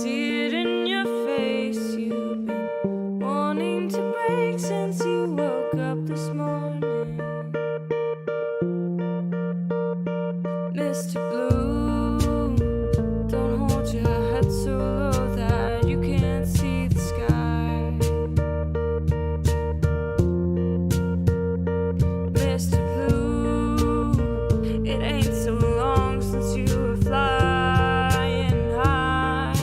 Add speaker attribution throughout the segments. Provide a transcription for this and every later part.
Speaker 1: see it in your face. You've been wanting to break since you woke up this morning. Mr. Blue, don't hold your head so low that you can't see the sky. Mr. Blue, it ain't so long since you were flying high.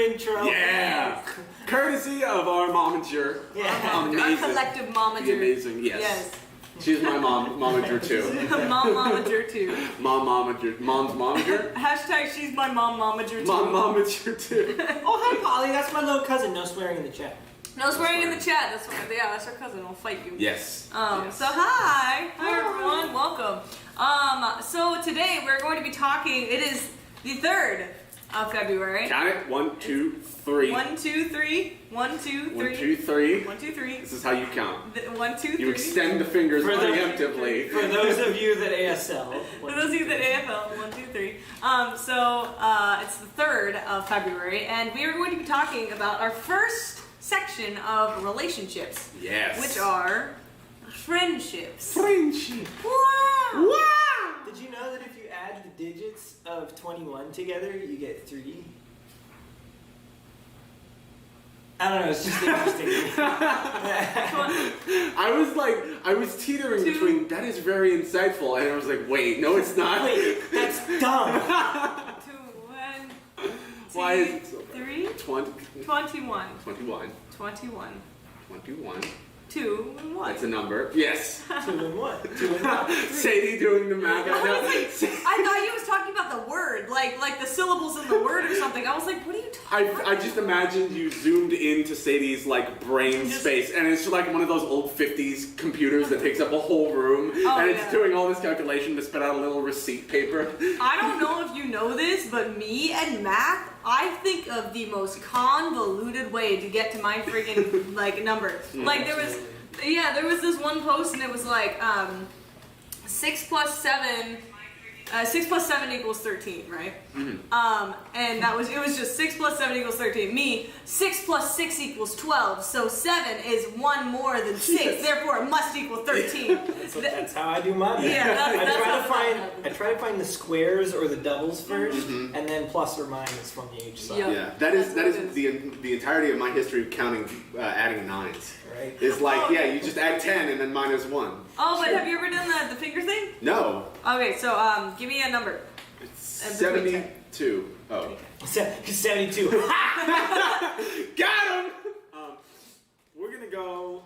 Speaker 2: intro.
Speaker 3: Yeah. Courtesy of our momager.
Speaker 2: Yeah.
Speaker 3: Amazing.
Speaker 1: Our collective momager.
Speaker 3: The amazing, yes. She's my momager too.
Speaker 1: Mom momager too.
Speaker 3: Mom's momager.
Speaker 1: Hashtag she's my mom momager too.
Speaker 3: Mom momager too.
Speaker 2: Oh, hi, Polly. That's my little cousin. No swearing in the chat.
Speaker 1: No swearing in the chat. That's our cousin. We'll fight you.
Speaker 3: Yes.
Speaker 1: So hi everyone. Welcome. So today we're going to be talking. It is the 3rd of February.
Speaker 3: Count it. 1, 2, 3.
Speaker 1: 1, 2, 3. 1, 2, 3.
Speaker 3: 1, 2, 3.
Speaker 1: 1, 2, 3.
Speaker 3: This is how you count.
Speaker 1: 1, 2, 3.
Speaker 3: You extend the fingers preemptively.
Speaker 2: For those of you that ASL.
Speaker 1: For those of you that AFL, 1, 2, 3. It's the 3rd of February, and we are going to be talking about our first section of relationships.
Speaker 3: Yes.
Speaker 1: Which are friendships.
Speaker 3: Friendship.
Speaker 1: Wow!
Speaker 3: Wow!
Speaker 2: Did you know that if you add the digits of 21 together, you get 3? I don't know, it's just interesting.
Speaker 3: I was teetering between, that is very insightful, and I was like, wait, no it's not.
Speaker 2: Wait, that's dumb.
Speaker 1: 2, 1, 2,
Speaker 3: Why is it so bad?
Speaker 1: 3,
Speaker 3: 21.
Speaker 1: 21.
Speaker 3: 21.
Speaker 1: 21.
Speaker 3: 21.
Speaker 1: 2 and 1.
Speaker 3: That's a number. Yes.
Speaker 2: 2 and 1. 2 and 1.
Speaker 3: Sadie doing the math.
Speaker 1: I thought you was talking about the word, like the syllables in the word or something. I was like, what are you talking about?
Speaker 3: I just imagined you zoomed into Sadie's like brain space, and it's like one of those old 50s computers that takes up a whole room, and it's doing all this calculation to spit out a little receipt paper.
Speaker 1: I don't know if you know this, but me and math, I think of the most convoluted way to get to my freaking like number. Like there was this one post, and it was like 6 plus 7 equals 13, right? Mm-hmm. And it was just 6 plus 7 equals 13. Me, 6 plus 6 equals 12. So 7 is 1 more than 6. Yes. Therefore, it must equal 13.
Speaker 2: That's how I do my math.
Speaker 1: Yeah,
Speaker 2: I try to find the squares or the doubles first, and then plus or minus from each side.
Speaker 1: Yep.
Speaker 3: Yeah, that is the entirety of my history of counting, adding nines.
Speaker 2: Right.
Speaker 3: It's like, you just add 10 and then minus 1.
Speaker 1: Oh, but have you ever done the finger thing?
Speaker 3: No.
Speaker 1: Okay, so give me a number.
Speaker 3: It's 72. Oh.
Speaker 2: 72.
Speaker 3: Got him! We're gonna go.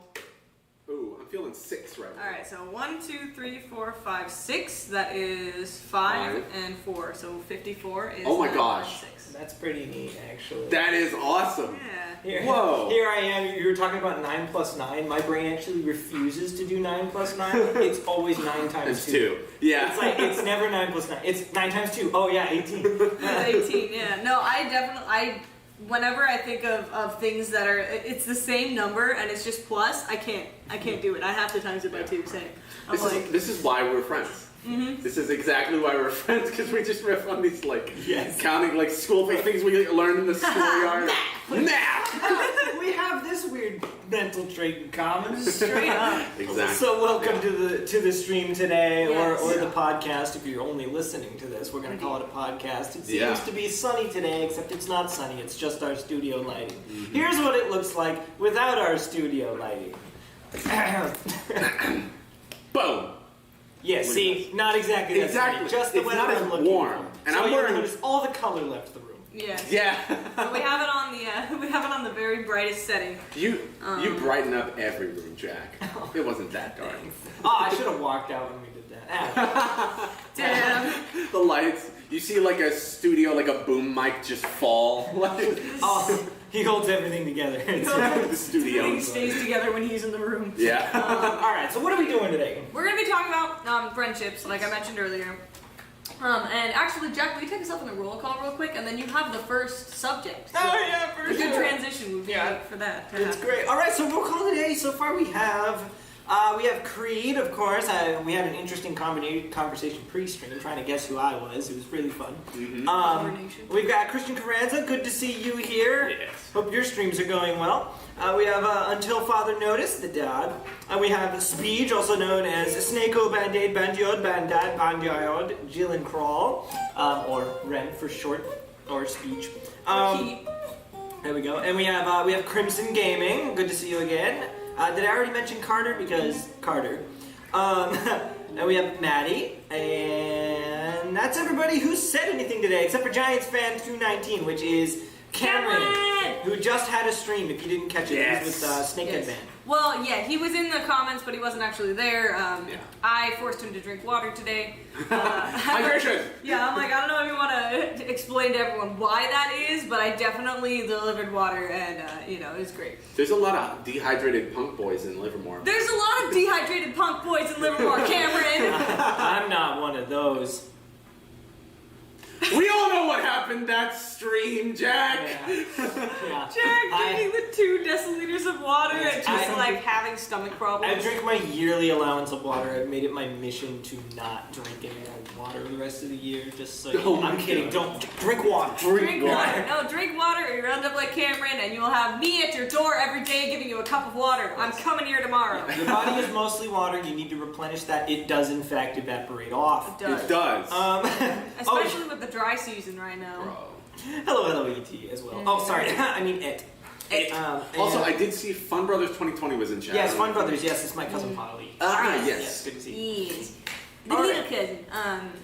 Speaker 3: Ooh, I'm feeling 6 right now.
Speaker 1: All right, so 1, 2, 3, 4, 5, 6. That is 5 and 4. So 54 is.
Speaker 3: Oh my gosh.
Speaker 1: 6.
Speaker 2: That's pretty neat, actually.
Speaker 3: That is awesome.
Speaker 1: Yeah.
Speaker 3: Whoa.
Speaker 2: Here I am. You were talking about 9 plus 9. My brain actually refuses to do 9 plus 9. It's always 9 times 2.
Speaker 3: Yeah.
Speaker 2: It's like it's never 9 plus 9. It's 9 times 2. Oh yeah, 18.
Speaker 1: It's 18. Yeah. No, whenever I think of things that are, it's the same number and it's just plus, I can't do it. I have to times it by 2. Same.
Speaker 3: This is why we're friends. Mm-hmm. This is exactly why we're friends, because we just riff on these counting school things we learned in the schoolyard. Math.
Speaker 2: We have this weird mental trait in common.
Speaker 1: Straight up.
Speaker 3: Exactly.
Speaker 2: So welcome to the stream today, or the podcast. If you're only listening to this, we're going to call it a podcast. It seems to be sunny today, except it's not sunny. It's just our studio lighting. Mm-hmm. Here's what it looks like without our studio lighting.
Speaker 3: Boom.
Speaker 2: Yeah, see, not exactly that sunny. Just the weather I'm looking
Speaker 3: warm.
Speaker 2: for.
Speaker 3: And
Speaker 2: so
Speaker 3: I'm wearing
Speaker 2: notice all the color left the room.
Speaker 1: Yeah.
Speaker 3: Yeah.
Speaker 1: So we have it on the very brightest setting.
Speaker 3: You brighten up every room, Jack. It wasn't that dark.
Speaker 2: I should have walked out when we did that.
Speaker 1: Damn.
Speaker 3: The lights. You see like a studio, like a boom mic just fall.
Speaker 2: He holds everything together.
Speaker 3: The studio.
Speaker 1: Everything stays together when he's in the room.
Speaker 3: Yeah.
Speaker 2: All right. So what are we doing today?
Speaker 1: We're gonna be talking about friendships, like I mentioned earlier. And actually, Jack, will you take us up on a roll call real quick, and then you have the first subject. So
Speaker 2: yeah, for
Speaker 1: sure. A good transition would be for that.
Speaker 2: It's great. All right, so roll call today. So far, we have Creed, of course. We had an interesting conversation pre-stream, trying to guess who I was. It was really fun. Mm-hmm. We've got Christian Carranza. Good to see you here.
Speaker 3: Yes.
Speaker 2: Hope your streams are going well. We have Until Father Noticed, the dad. We have Speech, also known as Snako, Band-Aid, Bandiod, Bandad, Bandiod, Jillian Crawl, or Ren for short, or Speech. There we go. And we have Crimson Gaming. Good to see you again. Did I already mention Carter? Because Carter. And we have Maddie. And that's everybody who said anything today, except for Giants fan 219, which is Cameron, who just had a stream. If you didn't catch it,
Speaker 3: Yes.
Speaker 2: he was with Snakehead Band.
Speaker 1: Well, yeah, he was in the comments, but he wasn't actually there. I forced him to drink water today.
Speaker 3: Hydration!
Speaker 1: Yeah, I'm like, I don't know if you want to explain to everyone why that is, but I definitely delivered water, and it was great.
Speaker 3: There's a lot of dehydrated punk boys in Livermore.
Speaker 1: There's a lot of dehydrated punk boys in Livermore, Cameron.
Speaker 2: I'm not one of those.
Speaker 3: We all know what happened that stream, Jack!
Speaker 2: Yeah.
Speaker 1: Jack drinking the 2 deciliters of water and just having stomach problems.
Speaker 2: I drink my yearly allowance of water. I've made it my mission to not drink any more water the rest of the year. Just so I'm kidding. Don't drink water.
Speaker 1: Drink water. No, drink water or you'll end up like Cameron and you'll have me at your door every day giving you a cup of water. I'm coming here tomorrow.
Speaker 2: Your body is mostly water. You need to replenish that. It does, in fact, evaporate off.
Speaker 3: It does.
Speaker 1: Especially with the dry season right now.
Speaker 3: Bro.
Speaker 2: Hello, E.T. as well. Oh, sorry. I mean, it.
Speaker 3: Also, I did see Fun Brothers 2020 was in chat.
Speaker 2: Yes, Fun Brothers. Yes, it's my cousin Polly.
Speaker 3: Yes.
Speaker 2: Good to see you.
Speaker 1: Yes. The little cousin.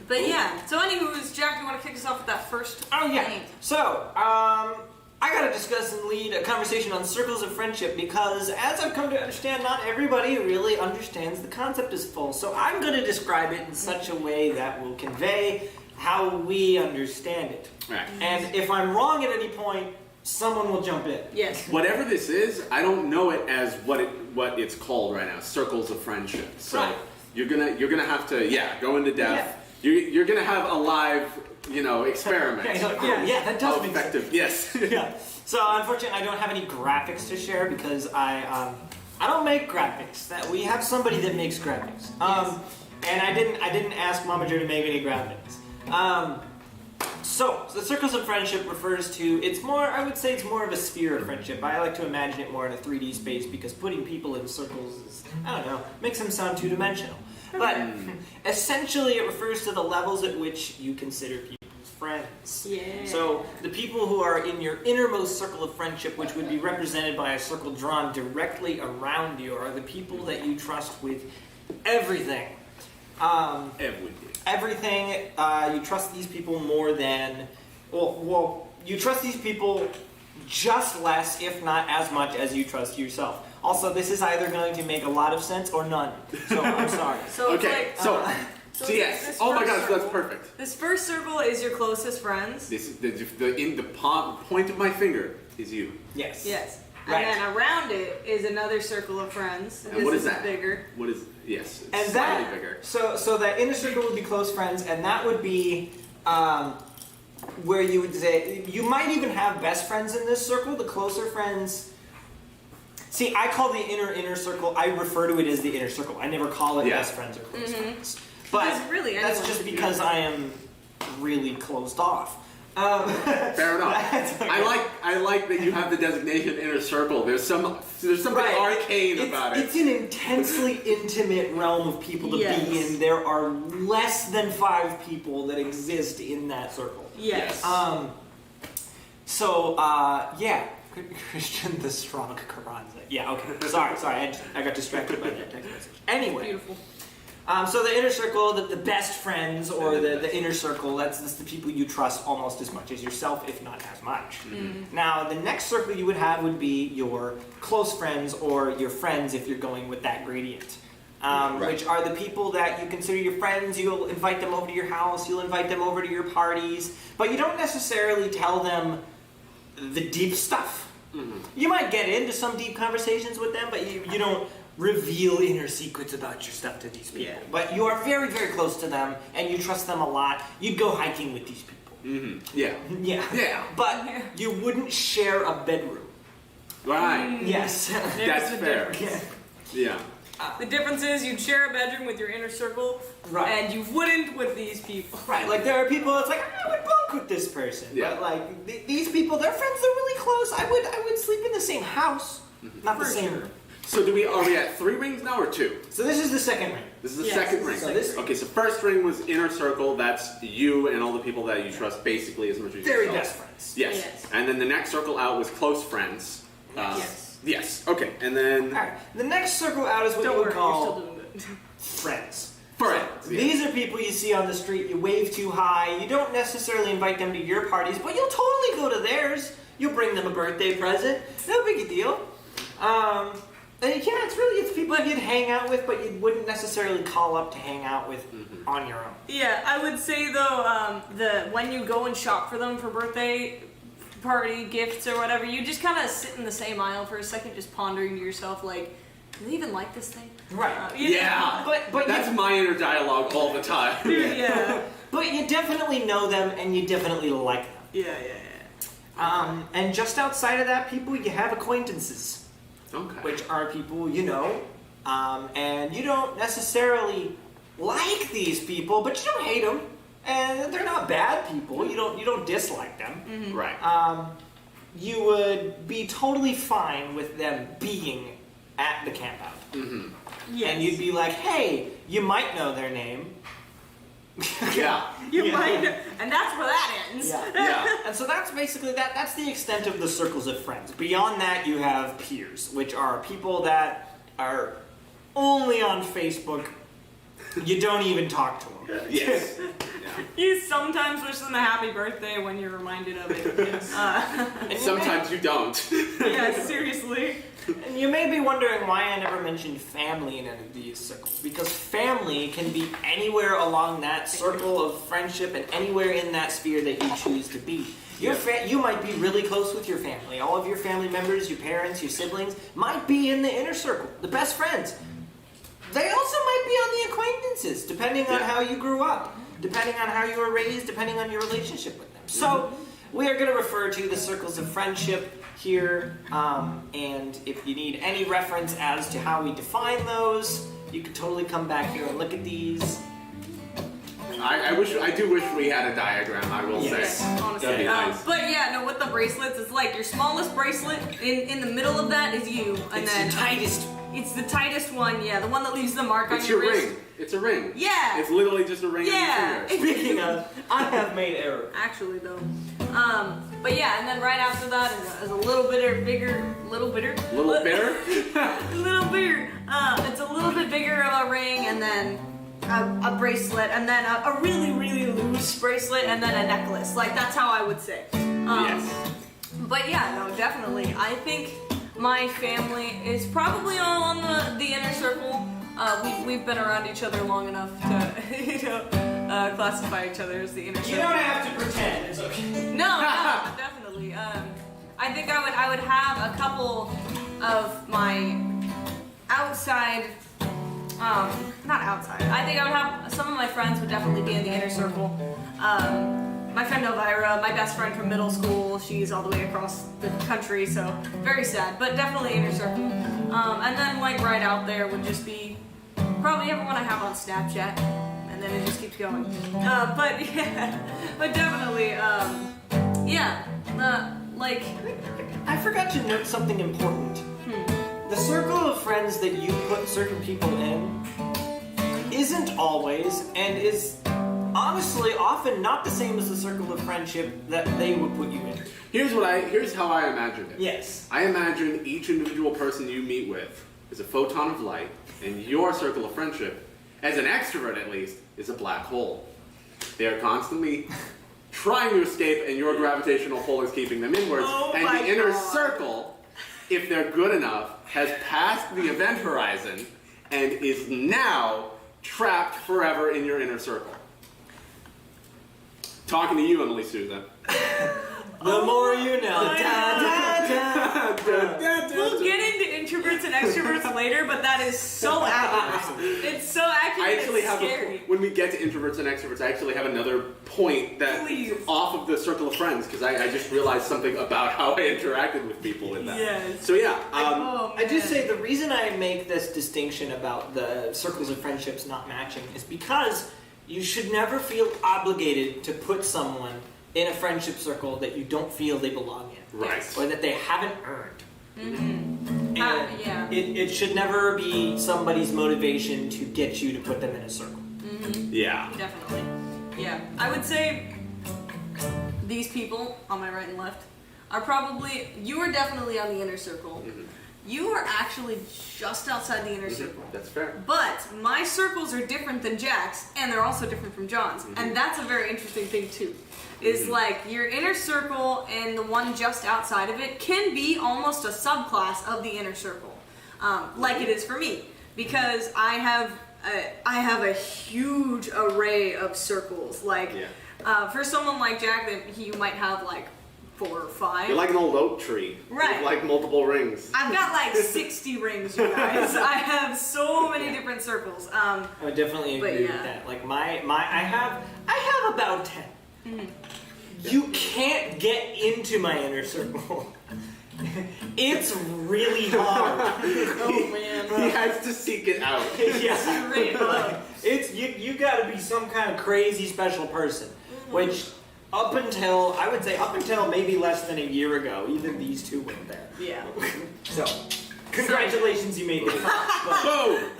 Speaker 1: But yeah. So anywho's, Jack, you want to kick us off with that first thing?
Speaker 2: So, I gotta discuss and lead a conversation on circles of friendship because, as I've come to understand, not everybody really understands the concept as full. So I'm gonna describe it in such a way that will convey how we understand it.
Speaker 3: Right.
Speaker 2: And if I'm wrong at any point, someone will jump in.
Speaker 1: Yes.
Speaker 3: Whatever this is, I don't know it as what it's called right now. Circles of friendship. So
Speaker 2: Right.
Speaker 3: you're gonna have to go into depth. You're gonna have a live experiment.
Speaker 2: Yeah, that does
Speaker 3: How
Speaker 2: make
Speaker 3: effective. Yes.
Speaker 2: Yeah. So unfortunately, I don't have any graphics to share because I don't make graphics. That we have somebody that makes graphics. And I didn't ask Mama Joe to make any graphics. So the circles of friendship refers to, I would say it's more of a sphere of friendship. I like to imagine it more in a 3D space because putting people in circles is, I don't know, makes them sound two-dimensional. But essentially it refers to the levels at which you consider people's friends.
Speaker 1: Yeah.
Speaker 2: So the people who are in your innermost circle of friendship, which would be represented by a circle drawn directly around you, are the people that you trust with everything. Everything. You trust these people more than, you trust these people just less, if not as much as you trust yourself. Also, this is either going to make a lot of sense or none. So I'm sorry.
Speaker 1: So
Speaker 3: Okay.
Speaker 1: it's
Speaker 3: So yes.
Speaker 1: this
Speaker 3: Oh my
Speaker 1: first
Speaker 3: gosh,
Speaker 1: circle-
Speaker 3: that's perfect.
Speaker 1: This first circle is your closest friends.
Speaker 3: This is in the point of my finger is you.
Speaker 2: Yes.
Speaker 1: Yes.
Speaker 2: Right.
Speaker 1: And then around it is another circle of friends.
Speaker 3: And what is that?
Speaker 1: Bigger.
Speaker 3: What is yes? It's
Speaker 2: And
Speaker 3: slightly
Speaker 2: that,
Speaker 3: bigger.
Speaker 2: so that inner circle would be close friends, and that would be where you would say, you might even have best friends in this circle, the closer friends. See, I call the inner circle, I refer to it as the inner circle. I never call it best friends or close friends. But
Speaker 1: Because really,
Speaker 2: that's
Speaker 1: anyone
Speaker 2: just
Speaker 1: could be
Speaker 2: because I am really closed off.
Speaker 3: Fair enough.
Speaker 2: That's okay.
Speaker 3: I like that you have the designation inner circle. There's something arcane about it.
Speaker 2: It's an intensely intimate realm of people to be in. There are less than 5 people that exist in that circle.
Speaker 1: Yes.
Speaker 2: Christian the Strong Carranza. Yeah, okay. Sorry, I got distracted by that text message. Anyway.
Speaker 1: Beautiful.
Speaker 2: So the inner circle, the best friends, or the inner circle, that's the people you trust almost as much as yourself, if not as much.
Speaker 1: Mm-hmm.
Speaker 2: Now, the next circle you would have would be your close friends, or your friends if you're going with that gradient. Which are the people that you consider your friends. You'll invite them over to your house, you'll invite them over to your parties, but you don't necessarily tell them the deep stuff.
Speaker 3: Mm-hmm.
Speaker 2: You might get into some deep conversations with them, but you don't reveal inner secrets about your stuff to these people.
Speaker 1: Yeah.
Speaker 2: But you are very, very close to them, and you trust them a lot. You'd go hiking with these people.
Speaker 3: Mm-hmm. Yeah.
Speaker 2: Yeah. But you wouldn't share a bedroom.
Speaker 3: Right.
Speaker 2: Yes.
Speaker 3: That's
Speaker 1: the
Speaker 3: fair.
Speaker 1: difference.
Speaker 3: Yeah.
Speaker 1: The difference is you'd share a bedroom with your inner circle,
Speaker 2: Right.
Speaker 1: and you wouldn't with these people.
Speaker 2: Right, like there are people that's like, I would bunk with this person.
Speaker 3: Yeah.
Speaker 2: But like, these people, they're friends, they're really close. I would sleep in the same house, not the
Speaker 1: For
Speaker 2: same
Speaker 1: sure.
Speaker 2: room.
Speaker 3: So are we at 3 rings now or 2?
Speaker 2: So this is the second ring.
Speaker 3: This is the
Speaker 1: Yes,
Speaker 3: second
Speaker 1: this
Speaker 3: ring.
Speaker 1: is
Speaker 2: the second ring.
Speaker 3: Okay, so first ring was inner circle. That's you and all the people that you trust basically as much as
Speaker 2: Very
Speaker 3: yourself.
Speaker 2: best friends.
Speaker 3: Yes.
Speaker 1: Yes.
Speaker 3: And then the next circle out was close friends.
Speaker 1: Yes.
Speaker 3: Yes. Okay. And then
Speaker 2: Alright, the next circle out is what
Speaker 1: Don't
Speaker 2: you would
Speaker 1: worry,
Speaker 2: call
Speaker 1: you're still doing good.
Speaker 2: friends.
Speaker 3: friends. Yeah.
Speaker 2: These are people you see on the street, you wave too high, you don't necessarily invite them to your parties, but you'll totally go to theirs. You'll bring them a birthday present. No big a deal. And it's people that you'd hang out with, but you wouldn't necessarily call up to hang out with on your own.
Speaker 1: Yeah, I would say though, when you go and shop for them for birthday party gifts or whatever, you just kind of sit in the same aisle for a second, just pondering to yourself, like, do they even like this thing?
Speaker 2: Right.
Speaker 3: Yeah.
Speaker 2: But
Speaker 3: that's my inner dialogue all the time.
Speaker 1: Yeah.
Speaker 2: But you definitely know them, and you definitely like them.
Speaker 1: Yeah.
Speaker 2: And just outside of that, people, you have acquaintances.
Speaker 3: Okay.
Speaker 2: Which are people you know, and you don't necessarily like these people, but you don't hate them, and they're not bad people. You don't dislike them.
Speaker 1: Mm-hmm.
Speaker 3: Right.
Speaker 2: You would be totally fine with them being at the campout.
Speaker 3: Mm-hmm.
Speaker 1: Yes.
Speaker 2: And you'd be like, hey, you might know their name.
Speaker 3: Yeah.
Speaker 1: You might know, and that's where that ends.
Speaker 3: Yeah.
Speaker 2: And so that's basically that's the extent of the circles of friends. Beyond that, you have peers, which are people that are only on Facebook. You don't even talk to them.
Speaker 3: Yes.
Speaker 1: You sometimes wish them a happy birthday when you're reminded of it.
Speaker 2: And
Speaker 3: Sometimes you don't.
Speaker 1: Yeah, seriously.
Speaker 2: And you may be wondering why I never mentioned family in any of these circles. Because family can be anywhere along that circle of friendship and anywhere in that sphere that you choose to be. You might be really close with your family. All of your family members, your parents, your siblings, might be in the inner circle, the best friends. They also might be on the acquaintances, depending on how you grew up, depending on how you were raised, depending on your relationship with them. So we are going to refer to the circles of friendship here, and if you need any reference as to how we define those, you can totally come back here and look at these.
Speaker 3: I do wish we had a diagram, I will say.
Speaker 1: Honestly.
Speaker 3: That'd be nice.
Speaker 1: But yeah, no, with the bracelets, it's like your smallest bracelet, in the middle of that is you, and
Speaker 2: It's
Speaker 1: then
Speaker 2: the tightest.
Speaker 1: It's the tightest one, yeah, the one that leaves the mark on
Speaker 3: It's
Speaker 1: your
Speaker 3: your
Speaker 1: wrist.
Speaker 3: ring. It's a ring.
Speaker 1: Yeah.
Speaker 3: It's literally just a ring on
Speaker 1: Yeah.
Speaker 3: your finger.
Speaker 2: Speaking of, I have made error.
Speaker 1: Actually, though. But yeah, and then right after that is a little bigger.
Speaker 3: Little bitter?
Speaker 1: little bigger. It's a little bit bigger of a ring, and then a bracelet, and then a really, really loose bracelet, and then a necklace. Like, that's how I would say.
Speaker 3: Yes.
Speaker 1: But yeah, no, definitely. I think my family is probably all on the inner circle. We've been around each other long enough to, classify each other as the inner circle.
Speaker 2: You don't have to pretend. It's okay.
Speaker 1: No, definitely. I think I would have a couple of my outside, not outside. I think I would have some of my friends would definitely be in the inner circle. My friend Elvira, my best friend from middle school, she's all the way across the country, so very sad, but definitely inner circle. And then like right out there would just be probably everyone I have on Snapchat, and then it just keeps going. But definitely, like,
Speaker 2: I forgot to note something important. The circle of friends that you put certain people in isn't always, and is honestly often not the same as the circle of friendship that they would put you in.
Speaker 3: Here's how I imagine it.
Speaker 2: Yes.
Speaker 3: I imagine each individual person you meet with is a photon of light, and your circle of friendship, as an extrovert at least, is a black hole. They are constantly trying to escape, and your gravitational pull is keeping them inwards.
Speaker 1: Oh
Speaker 3: and
Speaker 1: my
Speaker 3: the inner
Speaker 1: God.
Speaker 3: circle, if they're good enough, has passed the event horizon and is now trapped forever in your inner circle. Talking to you, Emily Souza.
Speaker 2: The more you know.
Speaker 1: we'll get into introverts and extroverts later, but that is so accurate. It's so accurate.
Speaker 3: I actually
Speaker 1: it's
Speaker 3: have
Speaker 1: scary.
Speaker 3: when we get to introverts and extroverts, I actually have another point that
Speaker 1: Please.
Speaker 3: off of the circle of friends, because I just realized something about how I interacted with people in that.
Speaker 1: Yes.
Speaker 3: So yeah,
Speaker 1: Oh,
Speaker 2: I just
Speaker 1: man.
Speaker 2: say the reason I make this distinction about the circles of friendships not matching is because you should never feel obligated to put someone in a friendship circle that you don't feel they belong in.
Speaker 3: right.
Speaker 2: Or that they haven't earned. And
Speaker 1: yeah.
Speaker 2: it should never be somebody's motivation to get you to put them in a circle.
Speaker 3: Yeah.
Speaker 1: Definitely. Yeah. I would say these people on my right and left are probably, you are definitely on the inner circle. you are actually just outside the inner
Speaker 3: Mhm,
Speaker 1: circle.
Speaker 3: That's fair.
Speaker 1: But my circles are different than Jack's, and they're also different from John's. And that's a very interesting thing too. Is like your inner circle and the one just outside of it can be almost a subclass of the inner circle, like it is for me, because I have a huge array of circles. Like for someone like Jack, that you might have like 4 or 5.
Speaker 3: You're like an old oak tree.
Speaker 1: Right.
Speaker 3: With like multiple rings.
Speaker 1: I've got like 60 rings, you guys. I have so many different circles.
Speaker 2: I would definitely agree with that. Like I have about 10. You can't get into my inner circle. It's really hard.
Speaker 1: Oh man.
Speaker 3: He has to seek it out.
Speaker 2: Yeah.
Speaker 1: Straight up.
Speaker 2: It's you gotta be some kind of crazy special person. Which up until maybe less than a year ago, even these two went there.
Speaker 1: Yeah.
Speaker 2: So congratulations, you made it.
Speaker 3: Boom!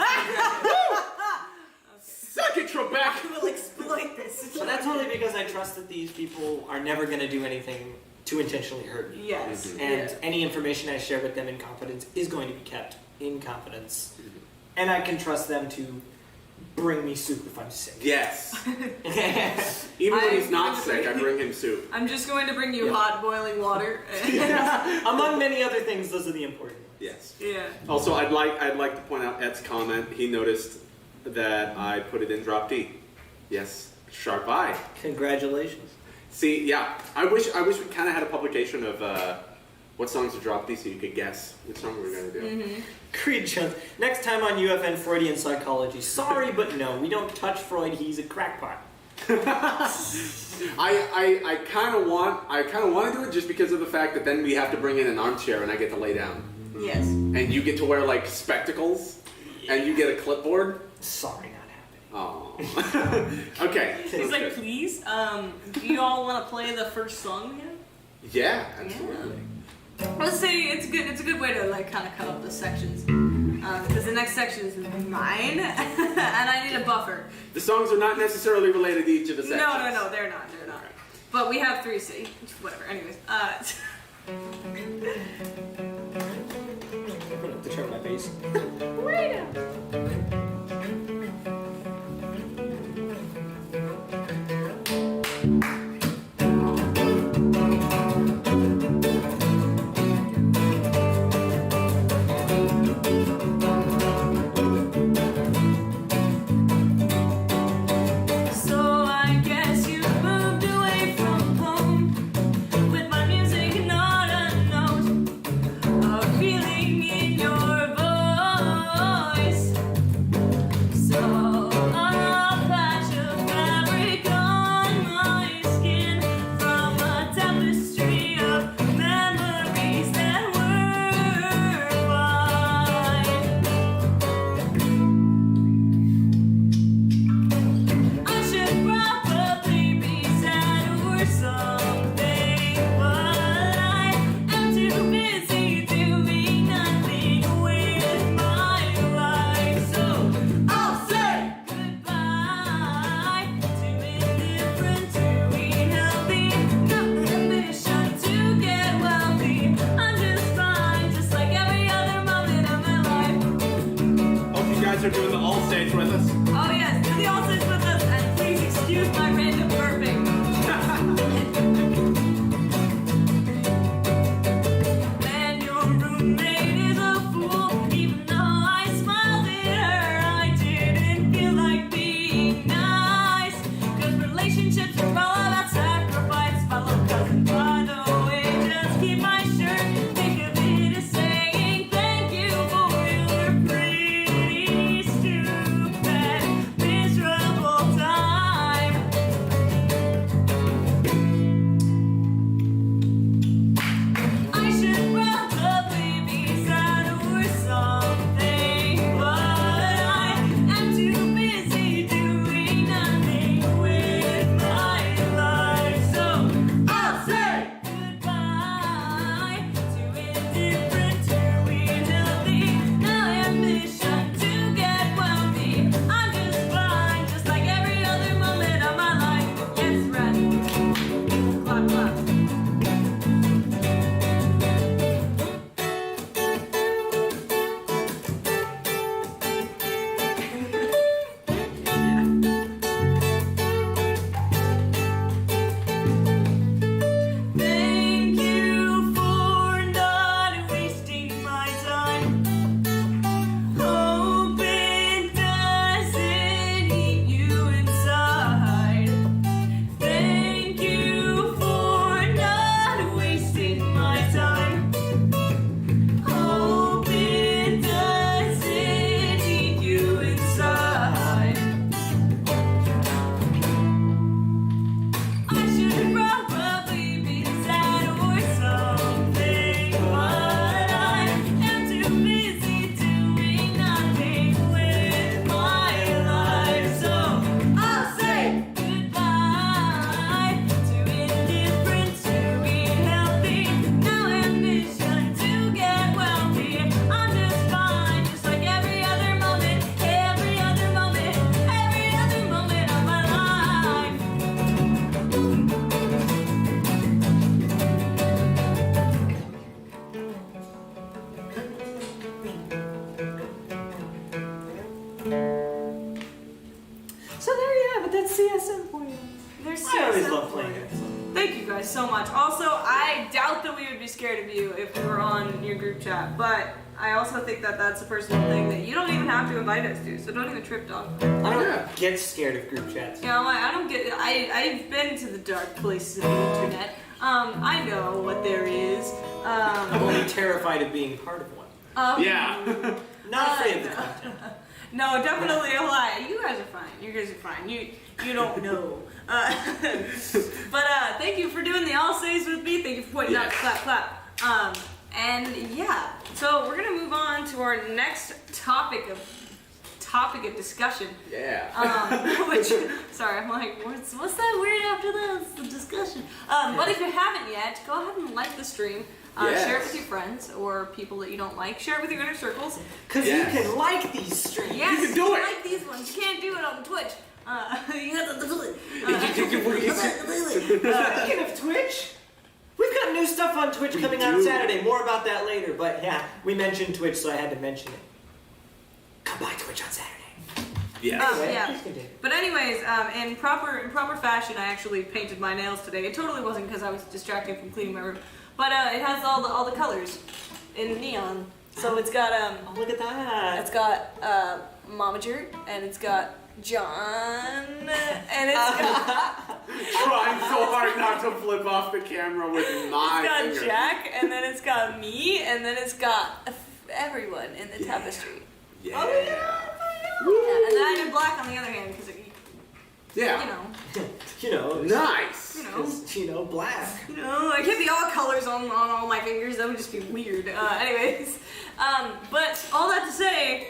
Speaker 3: Suck it, Trebek!
Speaker 1: We'll exploit this.
Speaker 2: But that's only because I trust that these people are never gonna do anything to intentionally hurt me.
Speaker 1: Yes.
Speaker 2: And any information I share with them in confidence is going to be kept in confidence. And I can trust them to bring me soup if I'm sick.
Speaker 3: Yes. Even when he's not
Speaker 1: I'm
Speaker 3: sick, I bring him soup.
Speaker 1: I'm just going to bring you hot boiling water.
Speaker 2: Among many other things, those are the important ones.
Speaker 3: Yes.
Speaker 1: Yeah.
Speaker 3: Also, I'd like to point out Ed's comment. He noticed that I put it in drop D. Yes, sharp eye.
Speaker 2: Congratulations.
Speaker 3: See, yeah, I wish we kind of had a publication of what songs are drop D so you could guess which song we were gonna do.
Speaker 2: Creed Jones. Next time on UFN Freudian Psychology. Sorry, but no, we don't touch Freud. He's a crackpot.
Speaker 3: I kind of want to do it just because of the fact that then we have to bring in an armchair and I get to lay down.
Speaker 1: Yes.
Speaker 3: And you get to wear like spectacles, and you get a clipboard.
Speaker 2: Sorry, not happening.
Speaker 3: Oh. Okay.
Speaker 1: He's like, please, do you all want to play the first song again?
Speaker 3: Yeah, absolutely.
Speaker 1: Let's say it's a good way to like kind of cut up the sections, because the next section is mine, and I need a buffer.
Speaker 3: The songs are not necessarily related to each of the sections.
Speaker 1: No, they're not. But we have 3 C, whatever. Anyways,
Speaker 2: I'm gonna have to turn my bass.
Speaker 1: wait.
Speaker 3: Are doing the all stage with us.
Speaker 1: Oh yes, do the all sits with us, and please excuse my random burping. Man, your roommate is a fool. Even though I smiled at her, I didn't feel like being nice. 'Cause relationships are all about sacrifice. Follow cousin, by the way, just keep my shirt. Think of it as saying thank you for your pretty stupid
Speaker 2: CSM
Speaker 1: They're
Speaker 2: I always
Speaker 1: CSM
Speaker 2: love
Speaker 1: for
Speaker 2: playing
Speaker 1: you.
Speaker 2: it.
Speaker 1: Thank you guys so much. Also, I doubt that we would be scared of you if we were on your group chat, but I also think that that's a personal thing that you don't even have to invite us to, so don't even trip, dog.
Speaker 2: I don't get scared of group chats.
Speaker 1: You know, I don't get. I've been to the dark places of the internet. I know what there is.
Speaker 2: I'm only terrified of being part of one.
Speaker 3: Yeah.
Speaker 2: Not afraid of the content.
Speaker 1: No, definitely a lie. You guys are fine. You guys are fine. You don't know. But thank you for doing the all says with me. Thank you for pointing out the clap clap. And yeah, so we're gonna move on to our next topic of discussion.
Speaker 3: Yeah.
Speaker 1: Which, sorry, I'm like, what's that weird after that? It's the discussion. But if you haven't yet, go ahead and like the stream. Share it with your friends or people that you don't like. Share it with your inner circles.
Speaker 2: Because you can like these streams.
Speaker 1: Yes,
Speaker 3: You can do it.
Speaker 1: like these ones. You can't do it on Twitch. You have to do it.
Speaker 2: Speaking of Twitch, we've got new stuff on Twitch coming out Saturday. More about that later, but yeah, we mentioned Twitch, so I had to mention it. Come by Twitch on Saturday.
Speaker 3: Yeah.
Speaker 2: Anyway,
Speaker 1: yeah.
Speaker 2: please continue.
Speaker 1: But anyways, in proper fashion, I actually painted my nails today. It totally wasn't because I was distracted from cleaning my room, but it has all the colors in neon. So it's got
Speaker 2: Oh, look at that.
Speaker 1: it's got Momager, and it's got John, and it's got
Speaker 3: Trying so hard not to flip off the camera with my
Speaker 1: it's got
Speaker 3: finger.
Speaker 1: Jack, and then it's got me, and then it's got everyone in the tapestry.
Speaker 3: Yeah.
Speaker 1: Yeah, and then I did black on the other hand because
Speaker 3: Yeah.
Speaker 2: You know,
Speaker 3: Nice.
Speaker 1: you know.
Speaker 2: 'cause, you know, black.
Speaker 1: You know, I can't be all colors on all my fingers. That would just be weird. Anyways, but all that to say,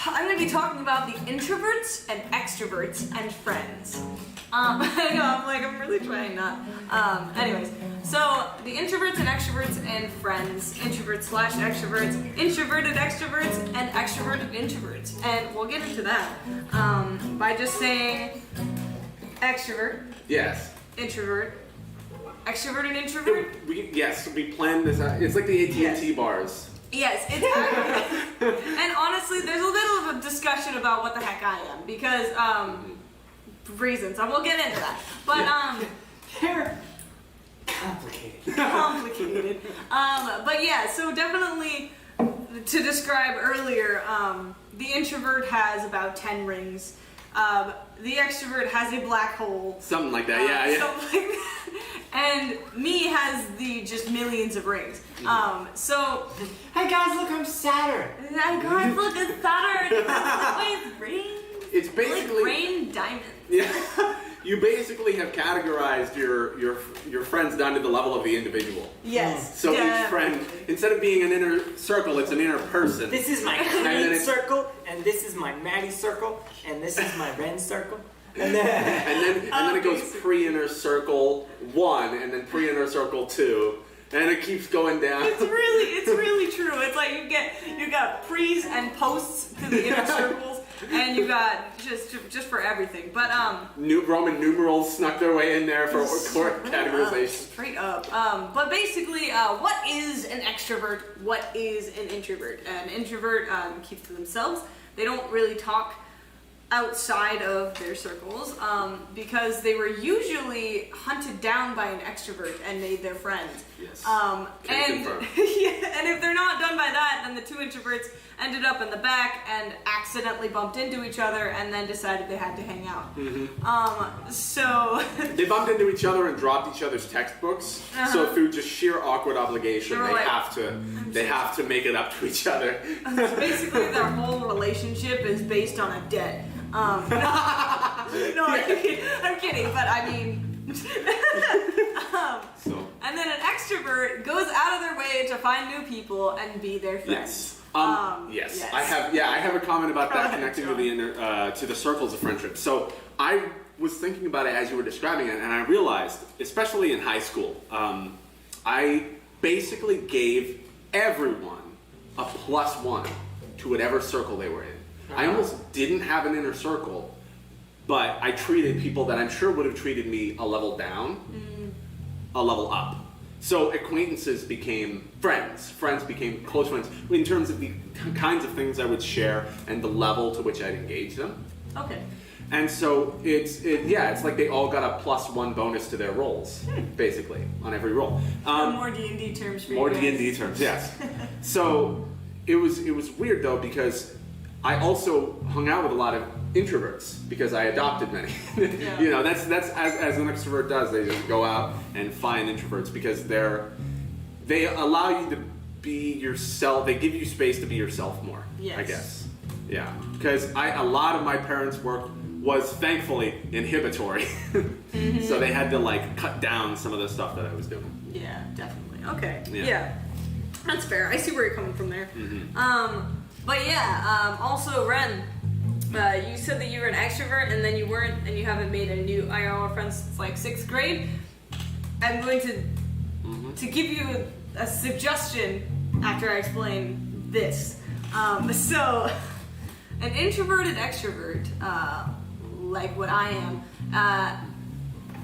Speaker 1: I'm going to be talking about the introverts and extroverts and friends. I know, I'm really trying not. Anyways, so the introverts and extroverts and friends, introverts/extroverts, introverted extroverts, and extroverted introverts. And we'll get into that by just saying extrovert,
Speaker 3: Yes.
Speaker 1: introvert, extrovert and introvert.
Speaker 3: We planned this out. It's like the AT&T bars.
Speaker 1: Yes, it's accurate. And honestly, there's a little of a discussion about what the heck I am because reasons, and we'll get into that. But
Speaker 2: They're complicated.
Speaker 1: complicated. But yeah, so definitely to describe earlier, the introvert has about 10 rings. The extrovert has a black hole.
Speaker 3: Something like that. Yeah.
Speaker 1: Something like that. And me has the just millions of rings. So
Speaker 2: Hey guys, look, I'm Saturn.
Speaker 1: guys, look, it's Saturn. With rings.
Speaker 3: It's basically
Speaker 1: like rain diamonds.
Speaker 3: Yeah. You basically have categorized your friends down to the level of the individual.
Speaker 1: Yes.
Speaker 3: So each friend, instead of being an inner circle, it's an inner person.
Speaker 2: This is my Green circle, and this is my Maddie circle, and this is my Ren circle. And
Speaker 3: then it goes pre-inner circle 1, and then pre-inner circle 2, and it keeps going down.
Speaker 1: It's really true. It's like you got pre's and posts to the inner circles, and you got just for everything. But
Speaker 3: Roman numerals snuck their way in there for categorization.
Speaker 1: Straight up. But basically, what is an extrovert? What is an introvert? An introvert keeps to themselves. They don't really talk outside of their circles because they were usually hunted down by an extrovert and made their friends.
Speaker 3: Yes.
Speaker 1: And yeah, and if they're not done by that, then the two introverts ended up in the back and accidentally bumped into each other and then decided they had to hang out. So
Speaker 3: They bumped into each other and dropped each other's textbooks. So through just sheer awkward obligation,
Speaker 1: They're
Speaker 3: they
Speaker 1: like,
Speaker 3: have to make it up to each other.
Speaker 1: basically their whole relationship is based on a debt. No, I'm kidding, but I mean. And then an extrovert goes out of their way to find new people and be their friends.
Speaker 3: Yes.
Speaker 1: Yes.
Speaker 3: I have a comment about that connecting to the inner to the circles of friendship. So I was thinking about it as you were describing it, and I realized, especially in high school, I basically gave everyone a +1 to whatever circle they were in. I almost didn't have an inner circle, but I treated people that I'm sure would have treated me a level down, a level up. So acquaintances became friends. Friends became close friends in terms of the kinds of things I would share and the level to which I'd engage them.
Speaker 1: Okay.
Speaker 3: And so it's like they all got a +1 bonus to their rolls, basically, on every roll.
Speaker 1: More D&D terms for
Speaker 3: More
Speaker 1: you guys.
Speaker 3: D&D terms, yes. So it was weird though, because I also hung out with a lot of introverts because I adopted many.
Speaker 1: Yeah.
Speaker 3: You know, that's as an extrovert does. They just go out and find introverts because they allow you to be yourself. They give you space to be yourself more.
Speaker 1: Yes.
Speaker 3: I guess. Yeah, because a lot of my parents' work was thankfully inhibitory, so they had to like cut down some of the stuff that I was doing.
Speaker 1: Yeah, definitely. Okay.
Speaker 3: Yeah.
Speaker 1: Yeah. That's fair. I see where you're coming from there.
Speaker 3: Mm-hmm.
Speaker 1: But yeah, also Ren, you said that you were an extrovert and then you weren't, and you haven't made a new IRL friend since like 6th grade. I'm going to give you a suggestion after I explain this. So, an introverted extrovert, like what I am,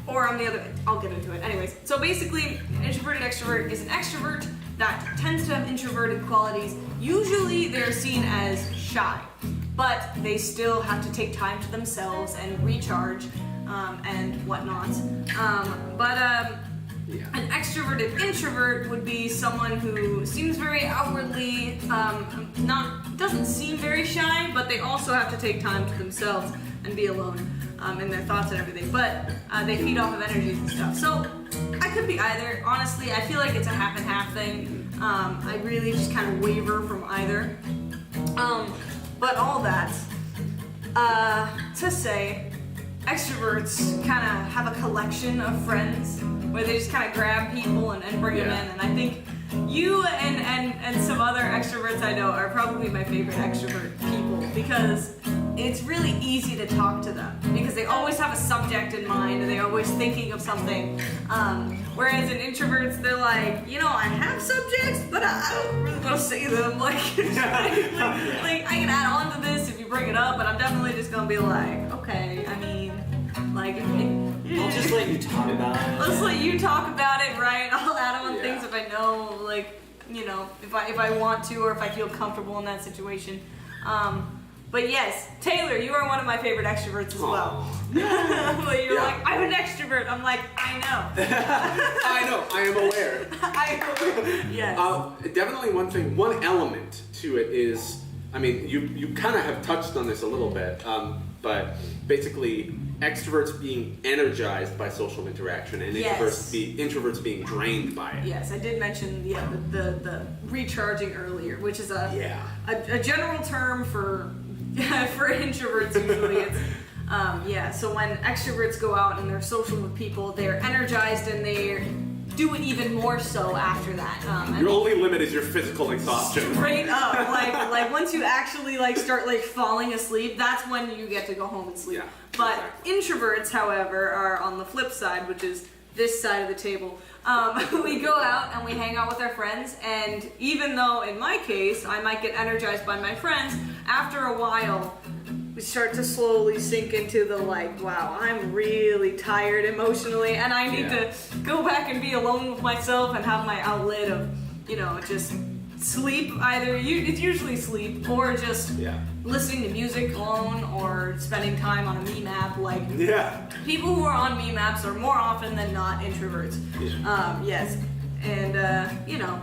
Speaker 1: or on the other, I'll get into it. Anyways, so basically, an introverted extrovert is an extrovert that tends to have introverted qualities. Usually they're seen as shy, but they still have to take time to themselves and recharge and whatnot. An extroverted introvert would be someone who seems very outwardly, doesn't seem very shy, but they also have to take time to themselves and be alone in their thoughts and everything. But they feed off of energies and stuff. So I could be either. Honestly, I feel like it's a half and half thing. I really just kind of waver from either. But all that to say, extroverts kind of have a collection of friends where they just kind of grab people and bring them in. And I think you and some other extroverts I know are probably my favorite extrovert people because it's really easy to talk to them because they always have a subject in mind and they're always thinking of something. Whereas in introverts, they're like, I have subjects, but I don't really want to say them. Like I can add on to this if you bring it up, but I'm definitely just going to be like, okay, I mean, like,
Speaker 2: I'll just let you talk about it.
Speaker 1: Let's let you talk about it, right? I'll add on things if I know, like, if I want to or if I feel comfortable in that situation. But yes, Taylor, you are one of my favorite extroverts as well. But you're like, I'm an extrovert. I'm like, I know.
Speaker 3: I know. I am aware.
Speaker 1: Yes.
Speaker 3: Definitely one element to it is, I mean, you kind of have touched on this a little bit, but basically extroverts being energized by social interaction and introverts being drained by it.
Speaker 1: Yes, I did mention the recharging earlier, which is a general term for introverts usually. It's so when extroverts go out and they're social with people, they're energized and they do it even more so after that.
Speaker 3: Your only limit is your physical exhaustion.
Speaker 1: Straight up, like once you actually start falling asleep, that's when you get to go home and sleep.
Speaker 3: Yeah,
Speaker 1: but
Speaker 3: exactly.
Speaker 1: Introverts, however, are on the flip side, which is this side of the table. We go out and we hang out with our friends, and even though in my case I might get energized by my friends, after a while we start to slowly sink into the wow, I'm really tired emotionally and I need to go back and be alone with myself and have my outlet of, just sleep. It's usually sleep or just listening to music alone or spending time on a meme app. People who are on meme apps are more often than not introverts. Yes. And,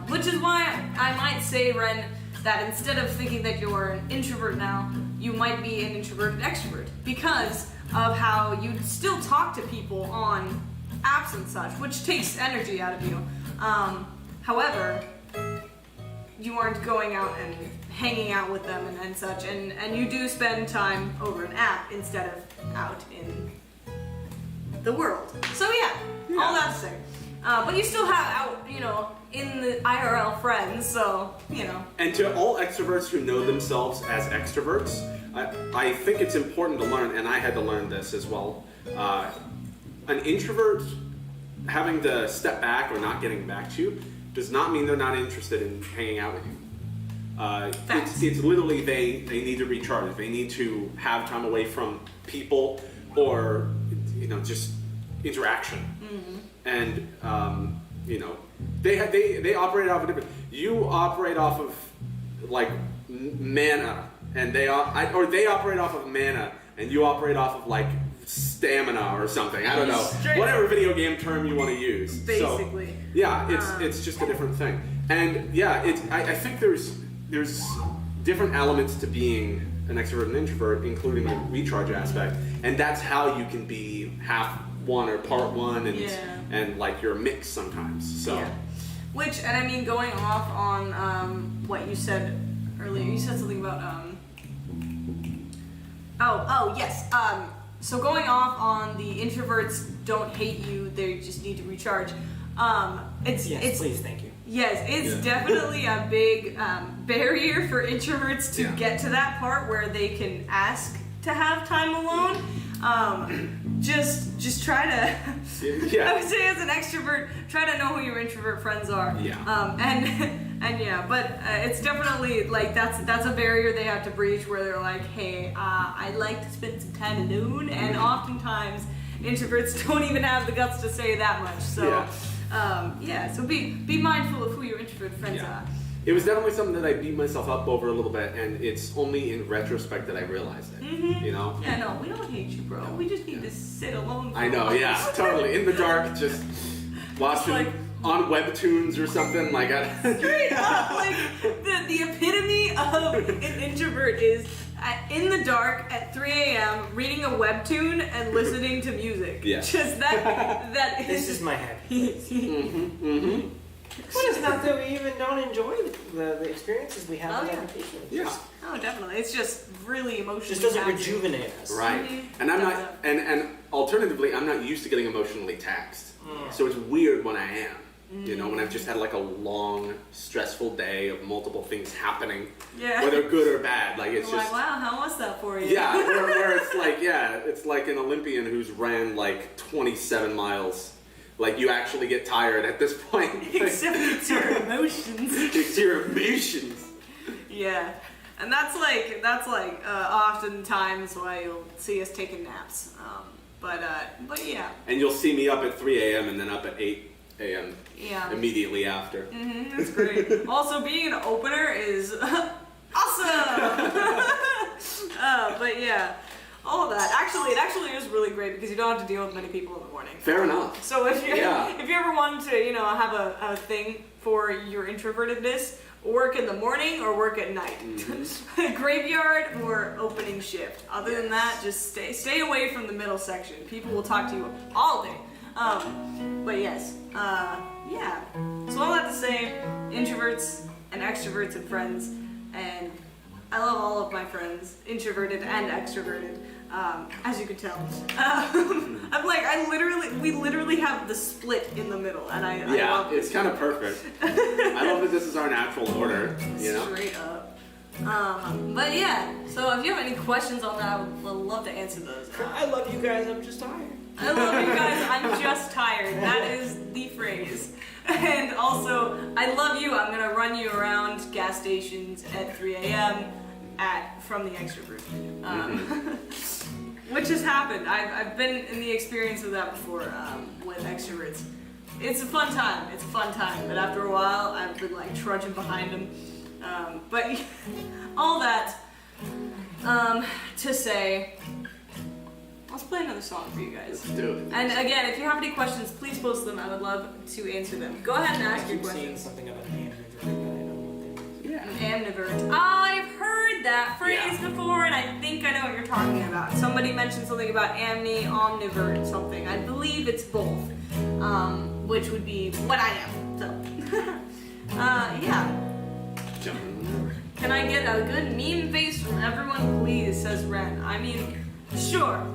Speaker 1: which is why I might say, Ren, that instead of thinking that you're an introvert now, you might be an introverted extrovert because of how you still talk to people on apps and such, which takes energy out of you. However, you aren't going out and hanging out with them and such, and you do spend time over an app instead of out in the world. So all that to say. But you still have out, in the IRL friends, so,
Speaker 3: And to all extroverts who know themselves as extroverts, I think it's important to learn, and I had to learn this as well. An introvert having to step back or not getting back to you does not mean they're not interested in hanging out with you. It's literally they need to recharge. They need to have time away from people or, just interaction. Mm-hmm. And, they operate off of different. You operate off of mana, and they operate off of mana, and you operate off of like stamina or something. I don't know,
Speaker 1: Straight
Speaker 3: whatever video game term you want to use.
Speaker 1: Basically.
Speaker 3: So, yeah, it's just a different thing. And yeah, I think there's different elements to being an extrovert and introvert, including the recharge aspect, and that's how you can be half one or part one, and like you're a mix sometimes. So,
Speaker 1: which, and I mean, going off on what you said earlier, you said something about yes. So going off on the introverts don't hate you; they just need to recharge. It's
Speaker 2: please, thank you.
Speaker 1: Yes, it's definitely a big barrier for introverts to get to that part where they can ask to have time alone. Just try to. I would say as an extrovert, try to know who your introvert friends are. But it's definitely like that's a barrier they have to breach where they're like, hey, I'd like to spend some time alone, and oftentimes introverts don't even have the guts to say that much. So. So be mindful of who your introvert friends are.
Speaker 3: It was definitely something that I beat myself up over a little bit, and it's only in retrospect that I realized it. You know?
Speaker 1: Yeah, no, we don't hate you, bro. We just need to sit alone.
Speaker 3: I know, totally. In the dark, just watching on webtoons or something like that.
Speaker 1: Straight up, like the epitome of an introvert is in the dark at 3 a.m. reading a webtoon and listening to music.
Speaker 3: Yeah.
Speaker 1: Just that.
Speaker 2: This is my happiness. But it's not that we even don't enjoy the experiences we have with other people.
Speaker 3: Yeah.
Speaker 1: Oh, definitely. It's just really emotional.
Speaker 2: Just doesn't rejuvenate us.
Speaker 3: Right. And I'm not, and alternatively, I'm not used to getting emotionally taxed. So it's weird when I am. You know, when I've just had like a long, stressful day of multiple things happening, whether good or bad. Like it's just
Speaker 1: like, wow, how was that for you?
Speaker 3: Yeah, where it's like, it's like an Olympian who's ran like 27 miles. Like you actually get tired at this point.
Speaker 1: Except it's your emotions.
Speaker 3: It's your emotions.
Speaker 1: Yeah, and that's like oftentimes why you'll see us taking naps. But yeah.
Speaker 3: And you'll see me up at 3 a.m. and then up at 8 a.m. immediately after.
Speaker 1: That's great. Also, being an opener is awesome. But yeah, all of that. Actually, it actually is really great because you don't have to deal with many people in the morning.
Speaker 3: Fair enough.
Speaker 1: So if you ever wanted to, have a thing for your introvertedness, work in the morning or work at night. Graveyard or opening shift. Other than that, just stay away from the middle section. People will talk to you all day. But yes, so all that to say, introverts and extroverts and friends, and I love all of my friends, introverted and extroverted, as you can tell. We literally have the split in the middle, and I love
Speaker 3: it's kind of perfect. I love that this is our natural order,
Speaker 1: Straight up. But yeah, so if you have any questions on that, I would love to answer those.
Speaker 2: I love you guys, I'm just tired.
Speaker 1: I love you guys, I'm just tired. That is the phrase. And also, I love you, I'm gonna run you around gas stations at 3 a.m. from the extrovert. Which has happened. I've been in the experience of that before with extroverts. It's a fun time, but after a while, I've been like trudging behind them. But all that to say, let's play another song for you guys.
Speaker 3: Let's do it.
Speaker 1: And again, if you have any questions, please post them. I would love to answer them. Go ahead and ask your questions.
Speaker 2: Something about an ambivert, but I don't know what that is.
Speaker 1: An ambivert. I've heard that phrase before, and I think I know what you're talking about. Somebody mentioned something about omnivert something. I believe it's both, which would be what I am. So, Can I get a good meme face from everyone, please? Says Ren. I mean, sure.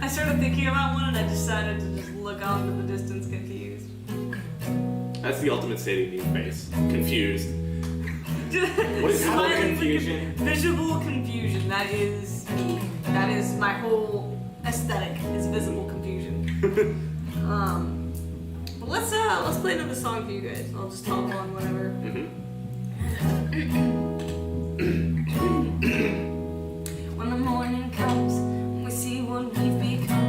Speaker 1: I started thinking about one and I decided to just look off into the distance confused.
Speaker 3: That's the ultimate state of meme face. Confused. What is
Speaker 1: Smiling
Speaker 2: confusion?
Speaker 1: Visible confusion. That is me. That is my whole aesthetic. Is visible confusion. But let's play another song for you guys. I'll just talk on whatever. When the morning comes, we see what we've become.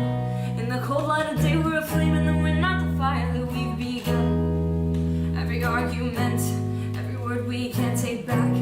Speaker 1: In the cold light of day, we're a flame and then we're not the fire that we've begun. Every argument, every word we can't take back.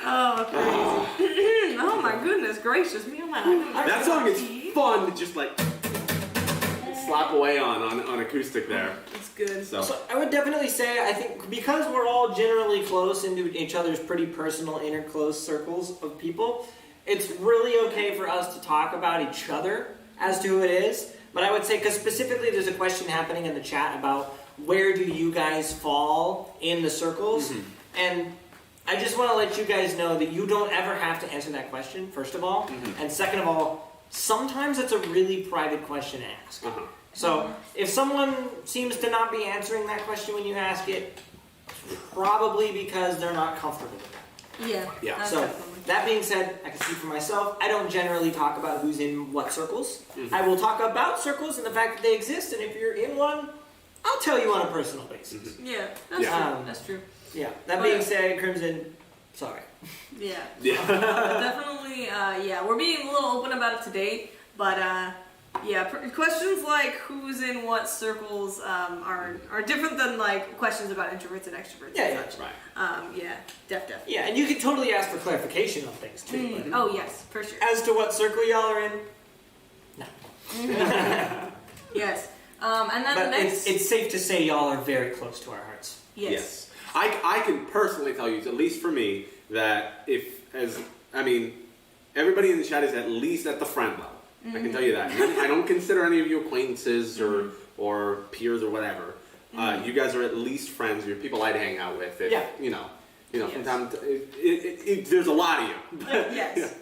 Speaker 1: Oh, crazy. Oh my goodness gracious me. Oh my
Speaker 3: That song is fun to just like slap away on acoustic there.
Speaker 1: It's good.
Speaker 2: So I would definitely say, I think because we're all generally close into each other's pretty personal, inner close circles of people, it's really okay for us to talk about each other as to who it is. But I would say, because specifically there's a question happening in the chat about where do you guys fall in the circles?
Speaker 3: Mm-hmm.
Speaker 2: And I just want to let you guys know that you don't ever have to answer that question, first of all.
Speaker 3: Mm-hmm.
Speaker 2: And second of all, sometimes it's a really private question to ask.
Speaker 3: Uh-huh.
Speaker 2: So if someone seems to not be answering that question when you ask it, probably because they're not comfortable with that.
Speaker 1: Yeah.
Speaker 3: Yeah.
Speaker 2: So
Speaker 1: definitely.
Speaker 2: that being said, I can speak for myself. I don't generally talk about who's in what circles.
Speaker 3: Mm-hmm.
Speaker 2: I will talk about circles and the fact that they exist, and if you're in one, I'll tell you on a personal basis.
Speaker 1: Yeah, that's
Speaker 3: Yeah.
Speaker 1: true. That's true.
Speaker 2: Yeah. That being said, Crimson, sorry.
Speaker 1: Yeah.
Speaker 3: Yeah.
Speaker 1: Definitely, yeah, we're being a little open about it today, but yeah, questions like who's in what circles are different than like questions about introverts and extroverts.
Speaker 2: Yeah,
Speaker 1: and
Speaker 2: yeah.
Speaker 1: such.
Speaker 3: Right.
Speaker 1: Yeah, def.
Speaker 2: Yeah, and you can totally ask for clarification on things too. but
Speaker 1: Oh yes, for sure.
Speaker 2: as to what circle y'all are in, no.
Speaker 1: Yes. And then
Speaker 2: But
Speaker 1: the next.
Speaker 2: it's safe to say y'all are very close to our hearts.
Speaker 1: Yes.
Speaker 3: I can personally tell you, at least for me, that everybody in the chat is at least at the friend level. I can tell you that. I don't consider any of you acquaintances or peers or whatever. You guys are at least friends. You're people I'd hang out with. If,
Speaker 2: Yeah.
Speaker 3: You know,
Speaker 1: Yes.
Speaker 3: from time to there's a lot of you.
Speaker 1: Yes.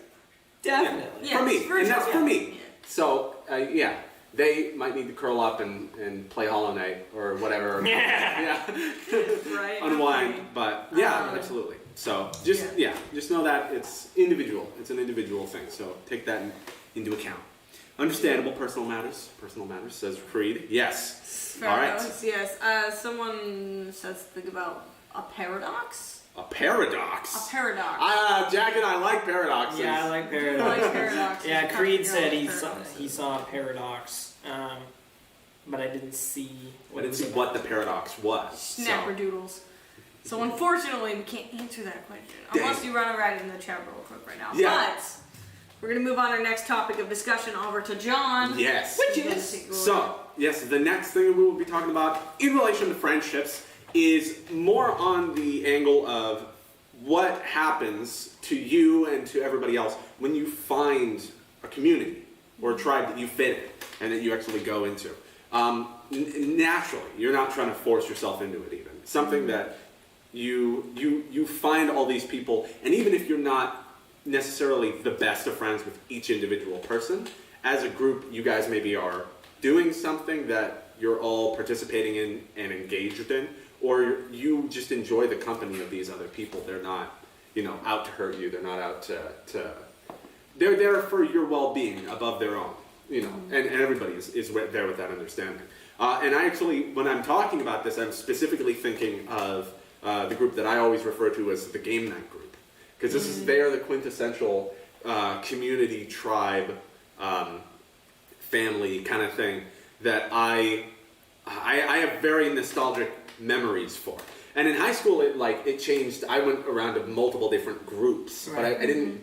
Speaker 2: Definitely.
Speaker 1: Yes,
Speaker 3: For me,
Speaker 1: for
Speaker 3: and
Speaker 1: sure.
Speaker 3: that's for me.
Speaker 1: Yeah.
Speaker 3: So yeah, they might need to curl up and play Hollow Knight or whatever. Yeah.
Speaker 1: Right.
Speaker 3: Unwind,
Speaker 1: Okay.
Speaker 3: but yeah, absolutely. So just know that it's individual. It's an individual thing. So take that into account. Understandable personal matters. Personal matters, says Creed. Yes.
Speaker 1: Fair
Speaker 3: All right.
Speaker 1: enough. Yes. Someone says think about a paradox.
Speaker 3: A paradox.
Speaker 1: A paradox.
Speaker 3: Jack and I like paradoxes.
Speaker 2: Yeah, I like
Speaker 1: I
Speaker 2: paradox.
Speaker 1: like paradoxes.
Speaker 2: Yeah, Creed said he
Speaker 1: Paradoxes.
Speaker 2: saw a paradox, but I didn't see
Speaker 3: I didn't see what the paradox was.
Speaker 1: Snapperdoodles. So unfortunately, we can't answer that question
Speaker 3: Dang.
Speaker 1: unless you run around in the chat real quick right now.
Speaker 3: Yeah.
Speaker 1: But we're gonna move on our next topic of discussion over to John.
Speaker 3: Yes.
Speaker 1: Which is
Speaker 3: So, yes, the next thing we will be talking about in relation to friendships is more on the angle of what happens to you and to everybody else when you find a community or a tribe that you fit in and that you actually go into. Naturally, you're not trying to force yourself into it even. Something that you find all these people, and even if you're not necessarily the best of friends with each individual person, as a group you guys maybe are doing something that you're all participating in and engaged in, or you just enjoy the company of these other people. They're not, out to hurt you. They're not out to they're there for your well-being above their own, and everybody is there with that understanding. And I actually, when I'm talking about this, I'm specifically thinking of the group that I always refer to as the game night group. Because they're the quintessential community, tribe, family kind of thing that I have very nostalgic memories for. And in high school, it changed. I went around to multiple different groups, but I didn't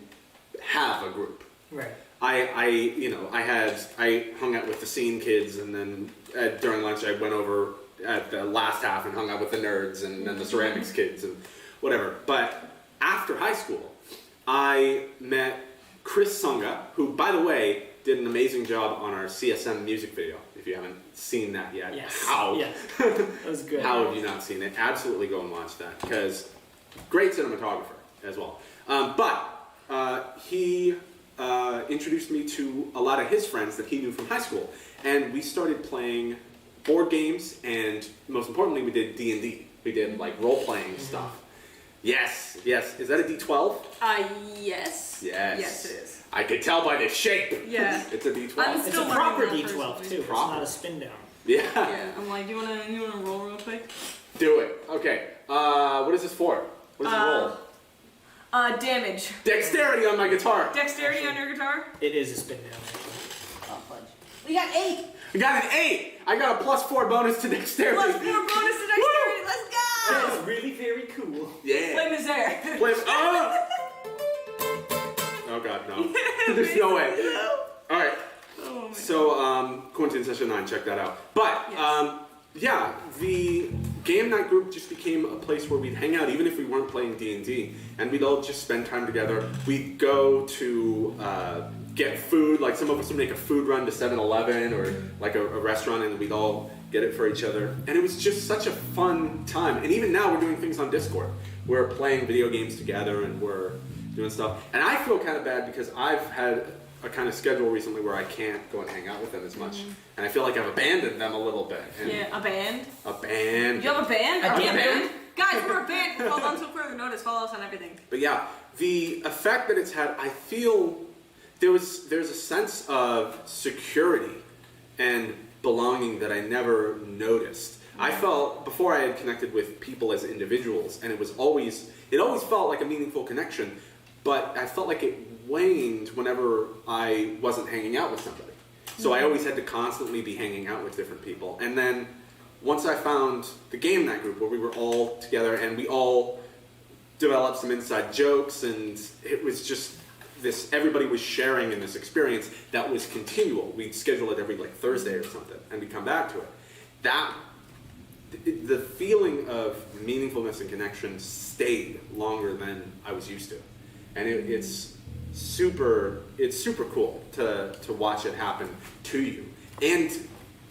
Speaker 3: have a group.
Speaker 2: Right.
Speaker 3: I hung out with the scene kids, and then during lunch I went over at the last half and hung out with the nerds and then the ceramics kids and whatever. But after high school, I met Chris Sunga, who, by the way, did an amazing job on our CSM music video. If you haven't seen that yet,
Speaker 2: Yes.
Speaker 3: how?
Speaker 2: Yes. That was good.
Speaker 3: How have you not seen it? Absolutely go and watch that, because great cinematographer as well. But he introduced me to a lot of his friends that he knew from high school, and we started playing board games, and most importantly, we did D&D. We did role-playing stuff. Yes. Is that a D12?
Speaker 1: Yes.
Speaker 3: Yes.
Speaker 1: Yes, it is.
Speaker 3: I could tell by the shape.
Speaker 1: Yeah.
Speaker 3: It's a D12.
Speaker 1: I'm
Speaker 2: It's
Speaker 1: still
Speaker 2: a proper
Speaker 1: learning that
Speaker 2: D12
Speaker 1: personally.
Speaker 2: too. It's
Speaker 3: Proper.
Speaker 2: not a spin down.
Speaker 3: Yeah.
Speaker 1: Yeah, I'm like, you wanna roll real quick?
Speaker 3: Do it. Okay. What is this for? What is the roll?
Speaker 1: Damage.
Speaker 3: Dexterity on my guitar.
Speaker 1: Dexterity on your guitar?
Speaker 2: It is a spin down actually.
Speaker 1: Oh, fudge. We got 8.
Speaker 3: I got an 8. I got a +4 bonus to dexterity.
Speaker 1: Plus 4 bonus to dexterity. Let's go!
Speaker 2: That's really very cool.
Speaker 3: Yeah.
Speaker 1: Flame is there.
Speaker 3: Flame. Oh! Oh god, no. There's no way. All right.
Speaker 1: Oh,
Speaker 3: So, Quarantine Session 9, check that out. But, yeah, the game night group just became a place where we'd hang out, even if we weren't playing D&D, and we'd all just spend time together. We'd go to get food, like some of us would make a food run to 7-Eleven or like a restaurant, and we'd all get it for each other. And it was just such a fun time. And even now, we're doing things on Discord. We're playing video games together, and we're doing stuff. And I feel kind of bad because I've had a kind of schedule recently where I can't go and hang out with them as much. And I feel like I've abandoned them a little bit. And
Speaker 1: Yeah, a band.
Speaker 3: A band.
Speaker 1: You have a band?
Speaker 3: I
Speaker 1: Are
Speaker 3: have
Speaker 1: we
Speaker 3: a band.
Speaker 1: Guys, we're a band. Hold on until further notice. Follow us on everything.
Speaker 3: But yeah, the effect that it's had, I feel there's a sense of security and belonging that I never noticed. I felt before I had connected with people as individuals, and it always felt like a meaningful connection, but I felt like it waned whenever I wasn't hanging out with somebody. So I always had to constantly be hanging out with different people. And then once I found the game night group where we were all together and we all developed some inside jokes, and it was just this, everybody was sharing in this experience that was continual. We'd schedule it every like Thursday or something, and we'd come back to it. The feeling of meaningfulness and connection stayed longer than I was used to. And it's super cool to watch it happen to you. And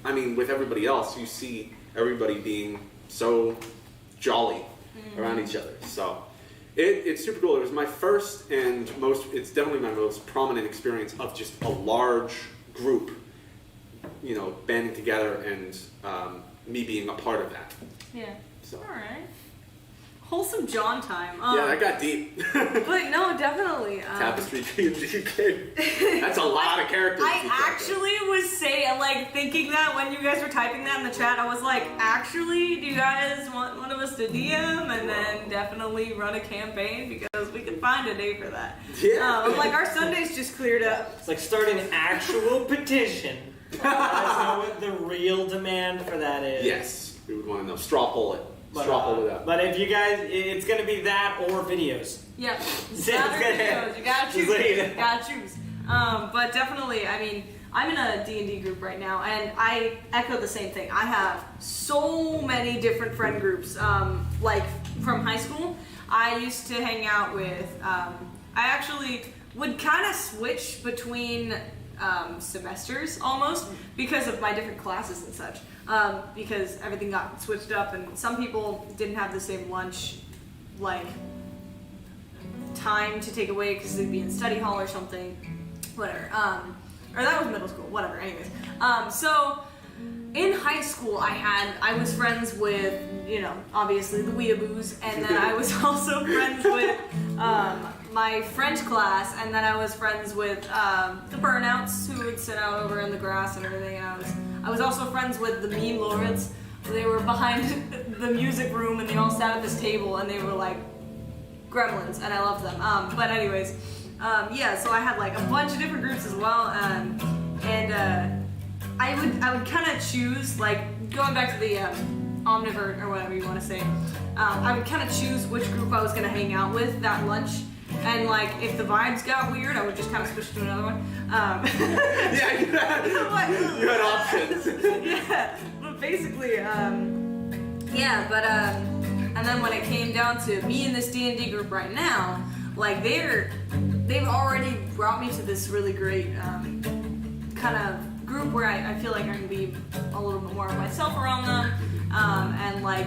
Speaker 3: I mean, with everybody else, you see everybody being so jolly around each other. So it's super cool. It was my first and it's definitely my most prominent experience of just a large group, you know, banding together and me being a part of that.
Speaker 1: Yeah.
Speaker 3: So.
Speaker 1: All right. Wholesome John time.
Speaker 3: Yeah, that got deep.
Speaker 1: But no, definitely.
Speaker 3: Tapestry D&D. That's a lot of characters.
Speaker 1: I actually was thinking that when you guys were typing that in the chat, I was like, actually, do you guys want one of us to DM and then definitely run a campaign, because we can find a day for that.
Speaker 3: Yeah.
Speaker 1: Like our Sundays just cleared up.
Speaker 2: It's like starting an actual petition. Let us know what the real demand for that is.
Speaker 3: Yes, we would want to know. Straw poll it. Straw poll it up.
Speaker 2: But if you guys, it's going to be that or videos.
Speaker 1: Yeah.
Speaker 2: It's
Speaker 1: Videos. You gotta choose.
Speaker 2: Just like-
Speaker 1: You gotta choose. But definitely, I mean, I'm in a D&D group right now, and I echo the same thing. I have so many different friend groups. Like from high school, I used to hang out with. I actually would kind of switch between semesters almost because of my different classes and such. Because everything got switched up, and some people didn't have the same lunch, like time to take away because they'd be in study hall or something, whatever. Or that was middle school, whatever. Anyways, so in high school, I was friends with, you know, obviously the weeaboos, and then I was also friends with my French class, and then I was friends with the burnouts who would sit out over in the grass and everything. And I was also friends with the meme lords. They were behind the music room, and they all sat at this table, and they were like gremlins, and I loved them. But anyways, yeah. So I had like a bunch of different groups as well, and I would kind of choose, like, going back to the omnivore or whatever you want to say. I would kind of choose which group I was gonna hang out with that lunch. And like, if the vibes got weird, I would just kind of switch to another one.
Speaker 3: Yeah, you had options.
Speaker 1: Yeah, but basically, yeah. But and then when it came down to me and this D&D group right now, like they've already brought me to this really great kind of group where I feel like I can be a little bit more of myself around them, and like,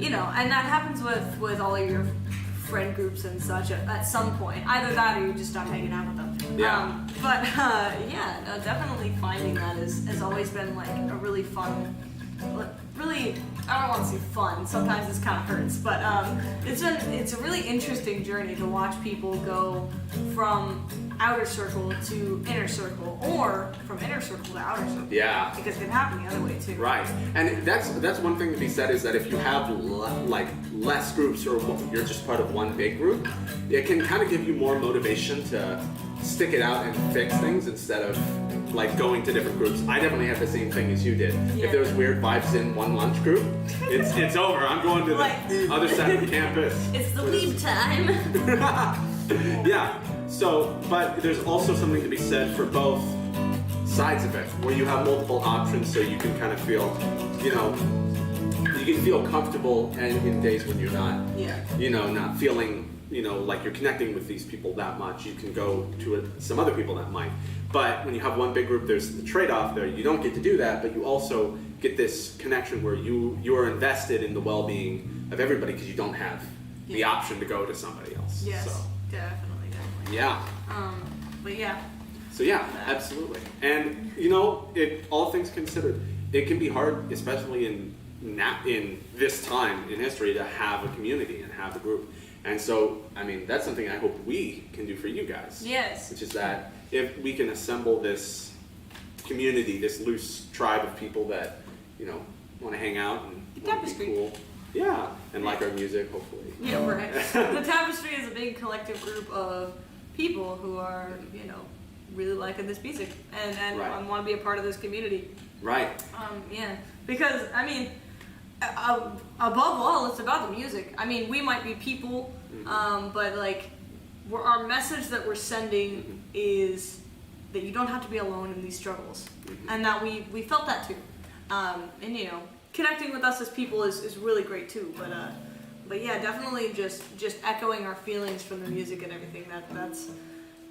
Speaker 1: you know, and that happens with all of your friend groups and such at some point. Either that or you just stop hanging out with them.
Speaker 3: Yeah.
Speaker 1: But yeah, no, definitely finding that has always been like a really fun, really, I don't want to say fun, sometimes this kind of hurts, but it's a really interesting journey to watch people go from outer circle to inner circle, or from inner circle to outer circle.
Speaker 3: Yeah.
Speaker 1: Because it can happen the other way too.
Speaker 3: Right, and that's one thing to be said, is that if you have like less groups, or you're just part of one big group, it can kind of give you more motivation to stick it out and fix things instead of like going to different groups. I definitely had the same thing as you did.
Speaker 1: Yeah.
Speaker 3: If there was weird vibes in one lunch group, it's over. I'm going to the other side of the campus.
Speaker 1: It's the leave time.
Speaker 3: Yeah. So, but there's also something to be said for both sides of it, where you have multiple options, so you can kind of feel, you know, you can feel comfortable, and in days when you're not, you know, not feeling, you know, like you're connecting with these people that much, you can go to some other people that might. But when you have one big group, there's the trade-off there. You don't get to do that, but you also get this connection where you are invested in the well-being of everybody because you don't have the option to go to somebody else.
Speaker 1: Yes,
Speaker 3: So,
Speaker 1: definitely.
Speaker 3: yeah.
Speaker 1: But yeah.
Speaker 3: So yeah, absolutely. And you know, all things considered, it can be hard, especially in this time in history, to have a community and have a group. And so, I mean, that's something I hope we can do for you guys.
Speaker 1: Yes.
Speaker 3: Which is that if we can assemble this community, this loose tribe of people that, you know, want to hang out and want to be cool. Yeah, and like our music, hopefully.
Speaker 1: Yeah, right. The Tapestry is a big collective group of people who are, you know, really liking this music and want to be a part of this community. Right. Yeah, because I mean, above all, it's about the music. I mean, we might be people, but like, our message that we're sending is that you don't have to be alone in these struggles, and that we felt that too. And you know, connecting with us as people is really great too. But yeah, definitely just echoing our feelings from the music and everything.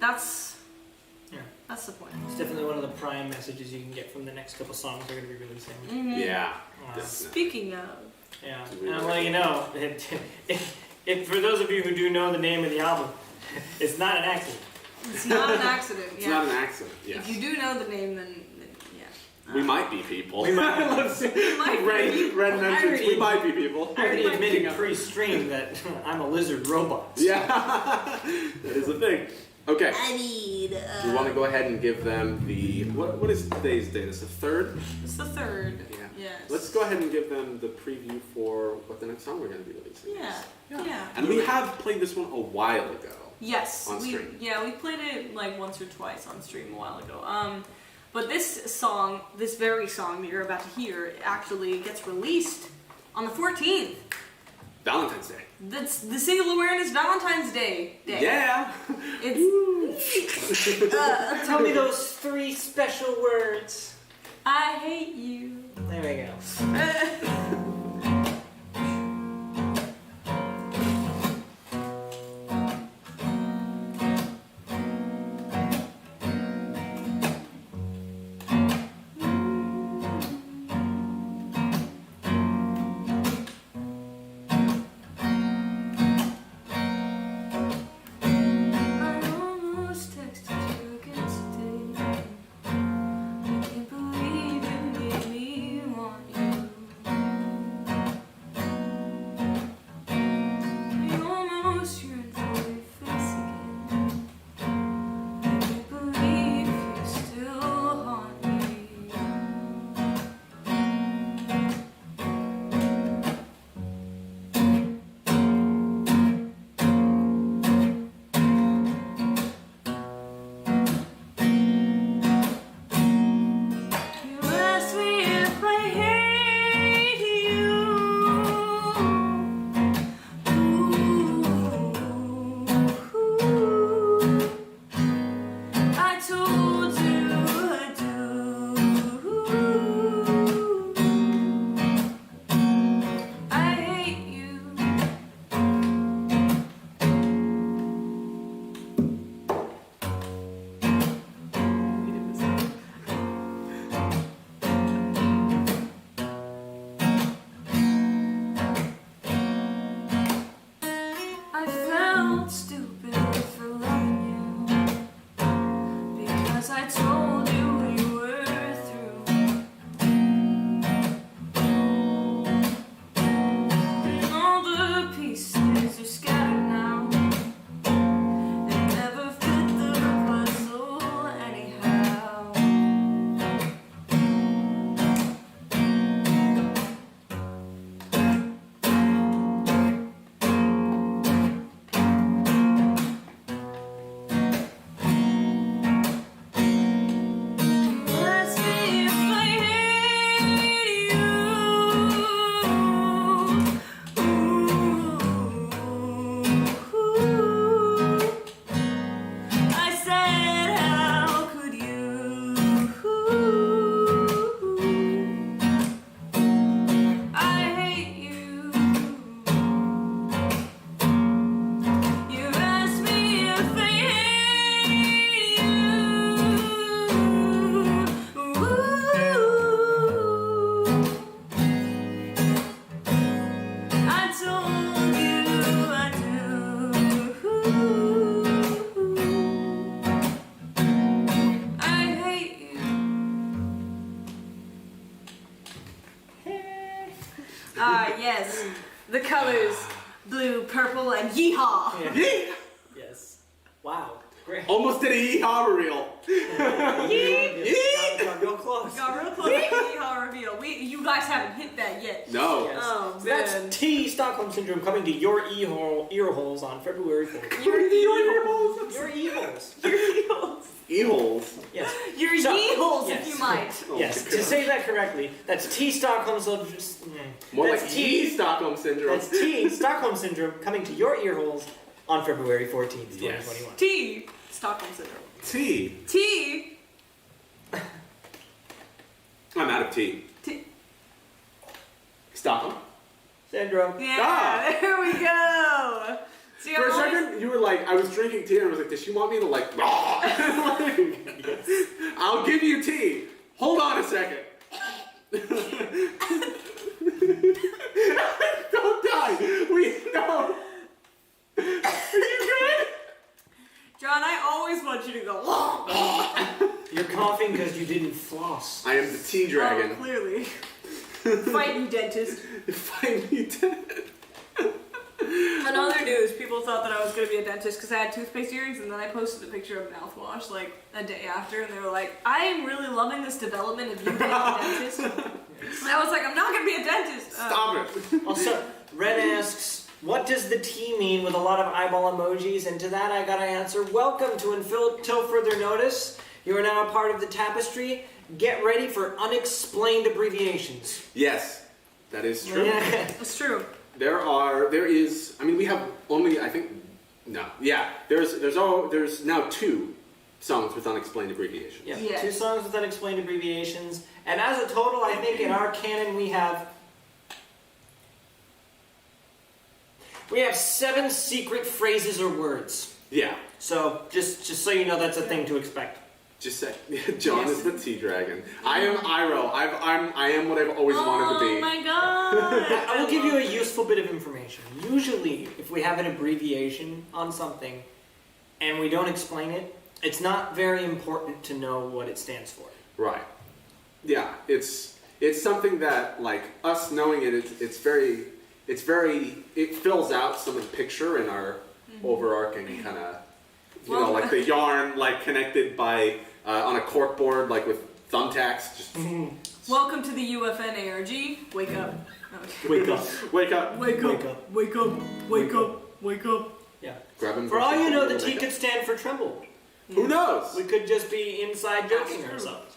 Speaker 1: That's the point.
Speaker 4: It's definitely one of the prime messages you can get from the next couple songs we're going to be releasing.
Speaker 1: Mm-hmm.
Speaker 3: Yeah.
Speaker 1: Speaking of.
Speaker 4: Yeah. Well, you know, if for those of you who do know the name of the album, it's not an accident.
Speaker 1: It's not an accident.
Speaker 3: It's not an accident. Yeah.
Speaker 1: If you do know the name, then yeah.
Speaker 3: We might be people.
Speaker 4: We might be
Speaker 3: people. Red mentions we might be people.
Speaker 4: I already admitted pre-stream that I'm a lizard robot.
Speaker 3: Yeah. That is the thing. Okay.
Speaker 1: I need.
Speaker 3: We want to go ahead and give them the what is today's date? It's the 3rd.
Speaker 1: It's the 3rd.
Speaker 3: Yeah.
Speaker 1: Yes.
Speaker 3: Let's go ahead and give them the preview for what the next song we're going to be releasing.
Speaker 1: Yeah.
Speaker 3: And we have played this one a while ago.
Speaker 1: Yes.
Speaker 3: On stream.
Speaker 1: We played it like once or twice on stream a while ago. But this song, this very song that you're about to hear, actually gets released on the 14th.
Speaker 3: Valentine's Day.
Speaker 1: That's the Single Awareness Valentine's Day.
Speaker 3: Yeah.
Speaker 1: It's.
Speaker 4: Tell me those 3 special words.
Speaker 1: I hate you.
Speaker 4: There we go.
Speaker 1: Yes. The colors blue, purple, and yeehaw.
Speaker 4: Yeah. Yes. Wow. Great.
Speaker 3: Almost did a yeehaw reel.
Speaker 4: Got real close.
Speaker 1: Got real close to the yeehaw reveal. You guys haven't hit that yet.
Speaker 3: No.
Speaker 4: Yes.
Speaker 1: Oh,
Speaker 4: So that's
Speaker 1: man.
Speaker 4: T, Stockholm Syndrome, coming to your ear holes on February 4th.
Speaker 1: Your
Speaker 3: Ear-holes.
Speaker 4: Your e-holes.
Speaker 3: E-holes.
Speaker 4: Yes.
Speaker 1: Your
Speaker 4: So,
Speaker 1: yeeholes,
Speaker 4: yes.
Speaker 1: if you might.
Speaker 3: Oh
Speaker 4: Yes,
Speaker 3: my
Speaker 4: to
Speaker 3: God.
Speaker 4: say that correctly, that's T Stockholm Syndrome.
Speaker 3: More
Speaker 4: that's
Speaker 3: like
Speaker 4: T.
Speaker 3: T Stockholm Syndrome.
Speaker 4: That's T Stockholm Syndrome coming to your ear holes on February 14th, 2021.
Speaker 1: T. Stockholm Syndrome.
Speaker 3: T.
Speaker 1: T.
Speaker 3: I'm out of T.
Speaker 1: T.
Speaker 3: Stockholm.
Speaker 4: Syndrome.
Speaker 1: Yeah,
Speaker 3: Ah.
Speaker 1: there we go. See,
Speaker 3: For a
Speaker 1: I'm always-
Speaker 3: second, you were like, I was drinking tea, and I was like, does she want me to like? I'll give you tea. Hold on a second. Don't die. We know. Are you good?
Speaker 1: John, I always want you to go.
Speaker 4: You're coughing because you didn't floss.
Speaker 3: I am the tea
Speaker 1: Oh,
Speaker 3: dragon.
Speaker 1: clearly. Fight you, dentist.
Speaker 3: Find me dead.
Speaker 1: In other news, people thought that I was going to be a dentist because I had toothpaste earrings, and then I posted a picture of mouthwash like a day after, and they were like, I am really loving this development of you being a dentist. And I was like, I'm not going to be a dentist.
Speaker 3: Stop it.
Speaker 4: Also, Red asks, what does the T mean with a lot of eyeball emojis? And to that I gotta answer, welcome to Until Further Notice. You are now a part of the tapestry. Get ready for unexplained abbreviations.
Speaker 3: Yes, that is true.
Speaker 1: It's true.
Speaker 3: There is. I mean, we have only. I think. No. Yeah. There's now 2 songs with unexplained abbreviations.
Speaker 4: Yeah,
Speaker 1: Yes.
Speaker 4: 2 songs with unexplained abbreviations. And as a total, I think in our canon we have 7 secret phrases or words.
Speaker 3: Yeah.
Speaker 4: So just so you know, that's a thing to expect.
Speaker 3: Just say, John
Speaker 1: Yes.
Speaker 3: is the tea dragon. I am Iroh. I am what I've always wanted to be.
Speaker 1: Oh my god.
Speaker 4: I will give you a useful bit of information. Usually, if we have an abbreviation on something and we don't explain it, it's not very important to know what it stands for.
Speaker 3: Right. Yeah. It's something that, like, us knowing it, it fills out some of the picture in our overarching kind of, like the yarn, like connected by on a cork board, like with thumbtacks. Just
Speaker 1: Welcome to the UFN ARG. Wake up. Okay.
Speaker 4: Wake up.
Speaker 3: wake up.
Speaker 1: Wake
Speaker 4: Wake
Speaker 1: up.
Speaker 4: up.
Speaker 1: Wake up. Wake up. Wake up.
Speaker 4: Yeah.
Speaker 3: Grab him.
Speaker 4: For all you know, the T
Speaker 3: wake
Speaker 4: could
Speaker 3: up.
Speaker 4: stand for tremble.
Speaker 3: Who knows?
Speaker 4: We could just be inside joking
Speaker 1: That's true.
Speaker 4: ourselves.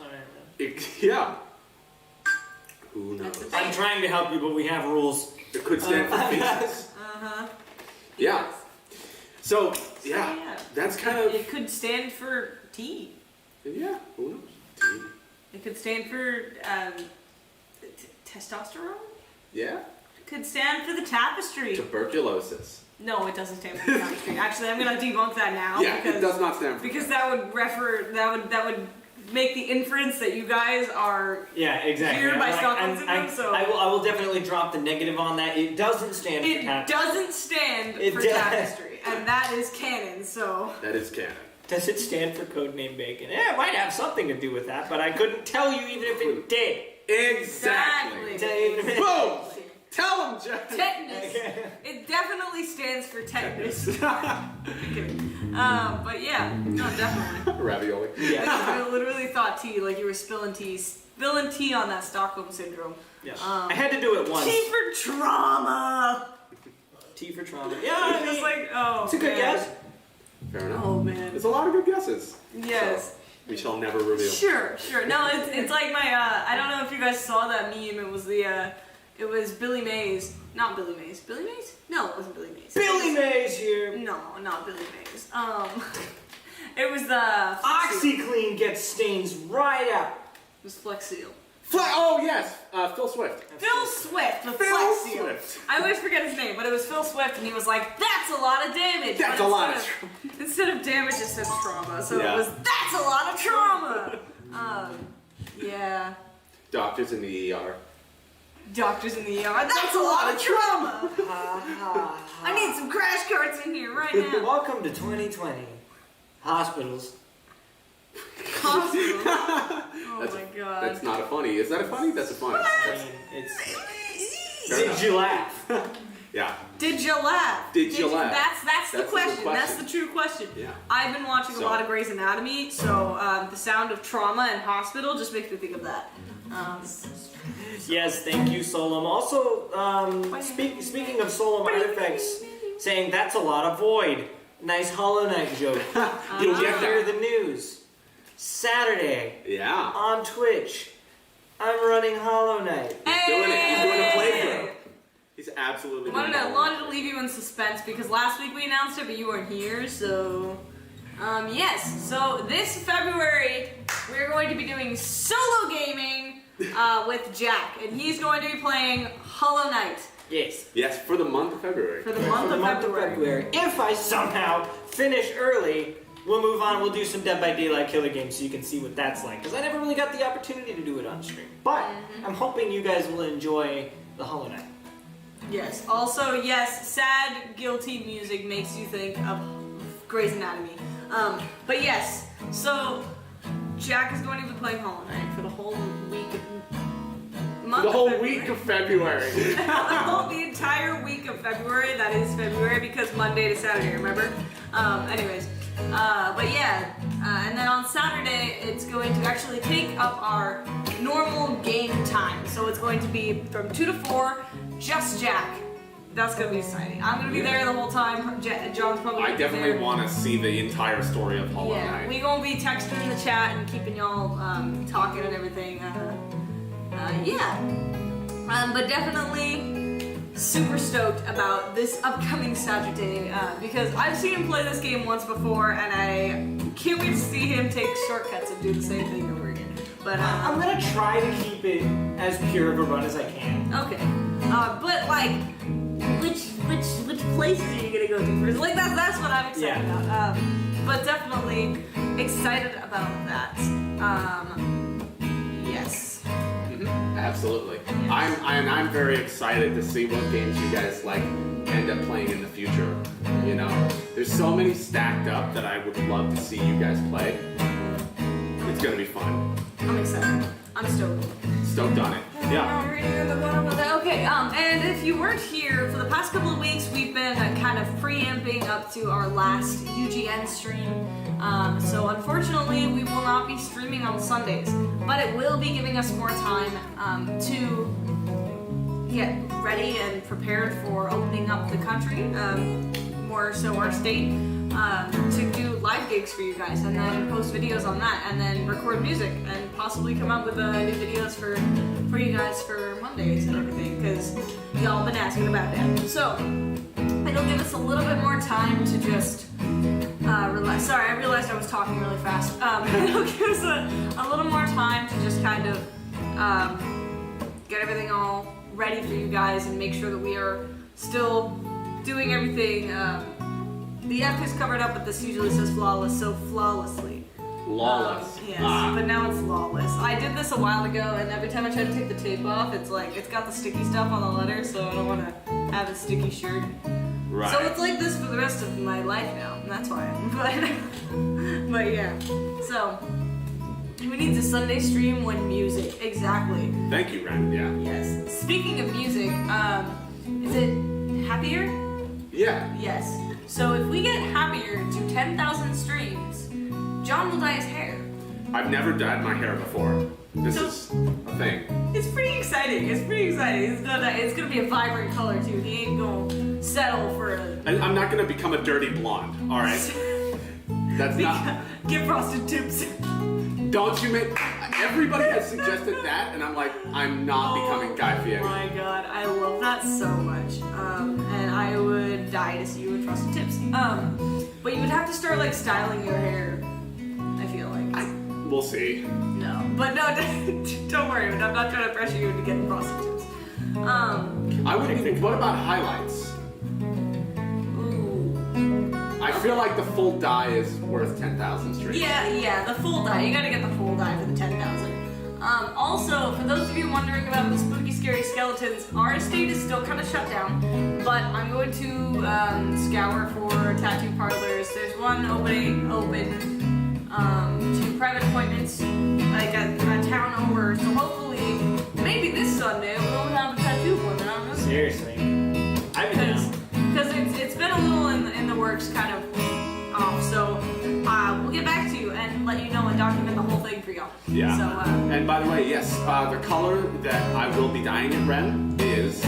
Speaker 3: Yeah. Who knows?
Speaker 1: That's
Speaker 4: I'm trying to help you, but we have rules.
Speaker 3: It could stand for faces.
Speaker 1: Uh-huh.
Speaker 3: Yeah. So yeah,
Speaker 1: yeah.
Speaker 3: that's kind of
Speaker 1: It could stand for T.
Speaker 3: yeah. Who knows?
Speaker 1: It could stand for testosterone.
Speaker 3: Yeah.
Speaker 1: It could stand for the tapestry.
Speaker 3: Tuberculosis.
Speaker 1: No, it doesn't stand for the tapestry. Actually, I'm gonna debunk that now.
Speaker 3: Yeah,
Speaker 1: because,
Speaker 3: it does not stand for
Speaker 1: because that would that would make the inference that you guys are.
Speaker 4: Yeah, exactly.
Speaker 1: Here by
Speaker 4: Like,
Speaker 1: Stockholm Syndrome, so-
Speaker 4: I will definitely drop the negative on that. It doesn't stand for
Speaker 1: It
Speaker 4: tapestry.
Speaker 1: doesn't stand
Speaker 4: It
Speaker 1: for
Speaker 4: does.
Speaker 1: tapestry, and that is canon. So.
Speaker 3: That is canon.
Speaker 4: Does it stand for codename Bacon? Yeah, it might have something to do with that, but I couldn't tell you even if it did.
Speaker 3: Exactly.
Speaker 4: Tell you even if it
Speaker 3: Boom. Tell him, Jeff.
Speaker 1: Tetanus. It definitely stands for tetanus. But yeah, no, definitely.
Speaker 3: Ravioli.
Speaker 4: Yeah.
Speaker 1: I literally thought tea, like you were spilling tea on that Stockholm Syndrome.
Speaker 4: Yeah. I had to do it once.
Speaker 1: Tea for trauma.
Speaker 4: T for trauma. Yeah, I
Speaker 1: Just
Speaker 4: mean,
Speaker 1: like, oh.
Speaker 4: it's a good
Speaker 1: man.
Speaker 4: guess.
Speaker 3: Fair enough.
Speaker 1: Oh man.
Speaker 3: There's a lot of good guesses.
Speaker 1: Yes.
Speaker 3: So, we shall never reveal.
Speaker 1: Sure. No, it's like my I don't know if you guys saw that meme. It was it was Billy Mays. Not Billy Mays. Billy Mays? No, it wasn't Billy Mays.
Speaker 4: Billy Mays here.
Speaker 1: No, not Billy Mays. It was the Flex Seal.
Speaker 4: OxyClean gets stains right out.
Speaker 1: It was Flex Seal.
Speaker 3: Oh yes, Phil Swift.
Speaker 1: Phil Swift, the
Speaker 3: Phil
Speaker 1: Flex Seal.
Speaker 3: Swift.
Speaker 1: I always forget his name, but it was Phil Swift, and he was like, "That's a lot of damage."
Speaker 3: That's
Speaker 1: But
Speaker 3: a lot
Speaker 1: instead of damage, it said trauma. So
Speaker 3: Yeah.
Speaker 1: it was, "That's a lot of trauma." Yeah.
Speaker 3: Doctors in the ER.
Speaker 1: Doctors in the ER. That's a lot of trauma. I need some crash carts in here right now.
Speaker 4: Welcome to 2020. Hospitals.
Speaker 1: Hospital. Oh my god.
Speaker 3: That's not a funny. Is that a funny? That's a funny.
Speaker 4: I mean, it's Did you laugh?
Speaker 3: Yeah.
Speaker 1: Did you laugh?
Speaker 3: Did you laugh?
Speaker 1: That's the
Speaker 3: That's the
Speaker 1: question.
Speaker 3: good question.
Speaker 1: That's the true question.
Speaker 3: Yeah.
Speaker 1: I've been watching a
Speaker 3: So-
Speaker 1: lot of Grey's Anatomy, so the sound of trauma and hospital just makes me think of that.
Speaker 4: Yes, thank you, Solom. Also, speaking of Solom Artifacts, saying that's a lot of void. Nice Hollow Knight joke. Did you
Speaker 3: get
Speaker 4: hear
Speaker 3: that.
Speaker 4: the news? Saturday
Speaker 3: Yeah.
Speaker 4: on Twitch, I'm running Hollow Knight.
Speaker 3: He's doing it. He's doing a playthrough. He's absolutely doing it.
Speaker 1: Wanted to leave you in suspense because last week we announced it, but you weren't here, so... yes, so this February, we're going to be doing solo gaming with Jack, and he's going to be playing Hollow Knight
Speaker 4: Yes.
Speaker 3: Yes, for the month of February.
Speaker 1: for the
Speaker 4: For
Speaker 1: month
Speaker 4: the
Speaker 1: of
Speaker 4: month of
Speaker 1: February.
Speaker 4: February. If I somehow finish early, we'll move on. We'll do some Dead by Daylight killer games so you can see what that's like. Because I never really got the opportunity to do it on stream. But I'm hoping you guys will enjoy the Hollow Knight.
Speaker 1: Yes, also, yes, sad, guilty music makes you think of Grey's Anatomy. But yes, so Jack is going to be playing Hollow Knight for the whole week of... month
Speaker 3: The
Speaker 1: of
Speaker 3: whole
Speaker 1: February.
Speaker 3: week of February.
Speaker 1: The entire week of February, that is February, because Monday to Saturday, remember? Anyways, but yeah, and then on Saturday, it's going to actually take up our normal game time. So it's going to be from 2 to 4, just Jack. That's going to be exciting. I'm going to be there the whole time. John's probably
Speaker 3: I
Speaker 1: gonna be
Speaker 3: definitely
Speaker 1: there.
Speaker 3: want to see the entire story of Hollow
Speaker 1: Yeah,
Speaker 3: Knight.
Speaker 1: we gonna be texting in the chat and keeping y'all talking and everything. But definitely super stoked about this upcoming Saturday because I've seen him play this game once before, and I can't wait to see him take shortcuts and do the same thing over again. But
Speaker 4: I'm gonna try to keep it as pure of a run as I can.
Speaker 1: okay, but like, which places are you gonna go to first? Like that's what I'm excited about. But definitely excited about that. Yes.
Speaker 3: Absolutely. I'm very excited to see what games you guys like end up playing in the future. You know, there's so many stacked up that I would love to see you guys play. It's gonna be fun.
Speaker 1: I'm excited. I'm stoked.
Speaker 3: Stoked on it. Yeah.
Speaker 1: Okay, and if you weren't here, for the past couple of weeks, we've been kind of preamping up to our last UGN stream. So unfortunately, we will not be streaming on Sundays, but it will be giving us more time to get ready and prepared for opening up the country, more so our state, to do live gigs for you guys, and then post videos on that, and then record music, and possibly come out with new videos for you guys for Mondays and everything, because y'all been asking about that. So it'll give us a little bit more time to just relax. Sorry, I realized I was talking really fast. It'll give us a little more time to just kind of get everything all ready for you guys and make sure that we are still doing everything. The F is covered up, but this usually says flawless, so flawlessly.
Speaker 3: Lawless.
Speaker 1: Yes, but now it's lawless. I did this a while ago, and every time I try to take the tape off, it's like, it's got the sticky stuff on the letter, so I don't want to have a sticky shirt.
Speaker 3: Right.
Speaker 1: So it's like this for the rest of my life now, and that's why. But yeah. So, we need to Sunday stream when music. Exactly.
Speaker 3: Thank you, Ren. Yeah.
Speaker 1: Yes. Speaking of music, is it Happier?
Speaker 3: Yeah.
Speaker 1: Yes. So if we get Happier to 10,000 streams, John will dye his hair.
Speaker 3: I've never dyed my hair before. This
Speaker 1: So-
Speaker 3: is a thing.
Speaker 1: It's pretty exciting. It's gonna be a vibrant color too. He ain't gonna settle for a
Speaker 3: I'm not gonna become a dirty blonde. All right. That's not.
Speaker 1: get frosted tips.
Speaker 3: Don't you make. Everybody has suggested that, and I'm like, I'm not becoming Guy Fieri.
Speaker 1: Oh my god, I love that so much. And I would die to see you with frosted tips. But you would have to start like styling your hair. I feel like.
Speaker 3: We'll see.
Speaker 1: No, but no, don't worry. I'm not trying to pressure you into getting frosted tips.
Speaker 3: I would think. What about highlights?
Speaker 1: Ooh.
Speaker 3: I feel like the full dye is worth 10,000 streams.
Speaker 1: Yeah, the full die. You gotta get the full die for the 10,000. Also, for those of you wondering about the spooky, scary skeletons, our estate is still kind of shut down, but I'm going to scour for tattoo parlors. There's one open, 2 private appointments, like a town over. So hopefully, maybe this Sunday we'll have a tattoo appointment. I'm just
Speaker 4: Seriously. I've been down.
Speaker 1: Because it's been a little in the works, kind of off. So we'll get back to you and let you know and document the whole thing for y'all.
Speaker 3: Yeah.
Speaker 1: So,
Speaker 3: and by the way, yes, the color that I will be dyeing it red is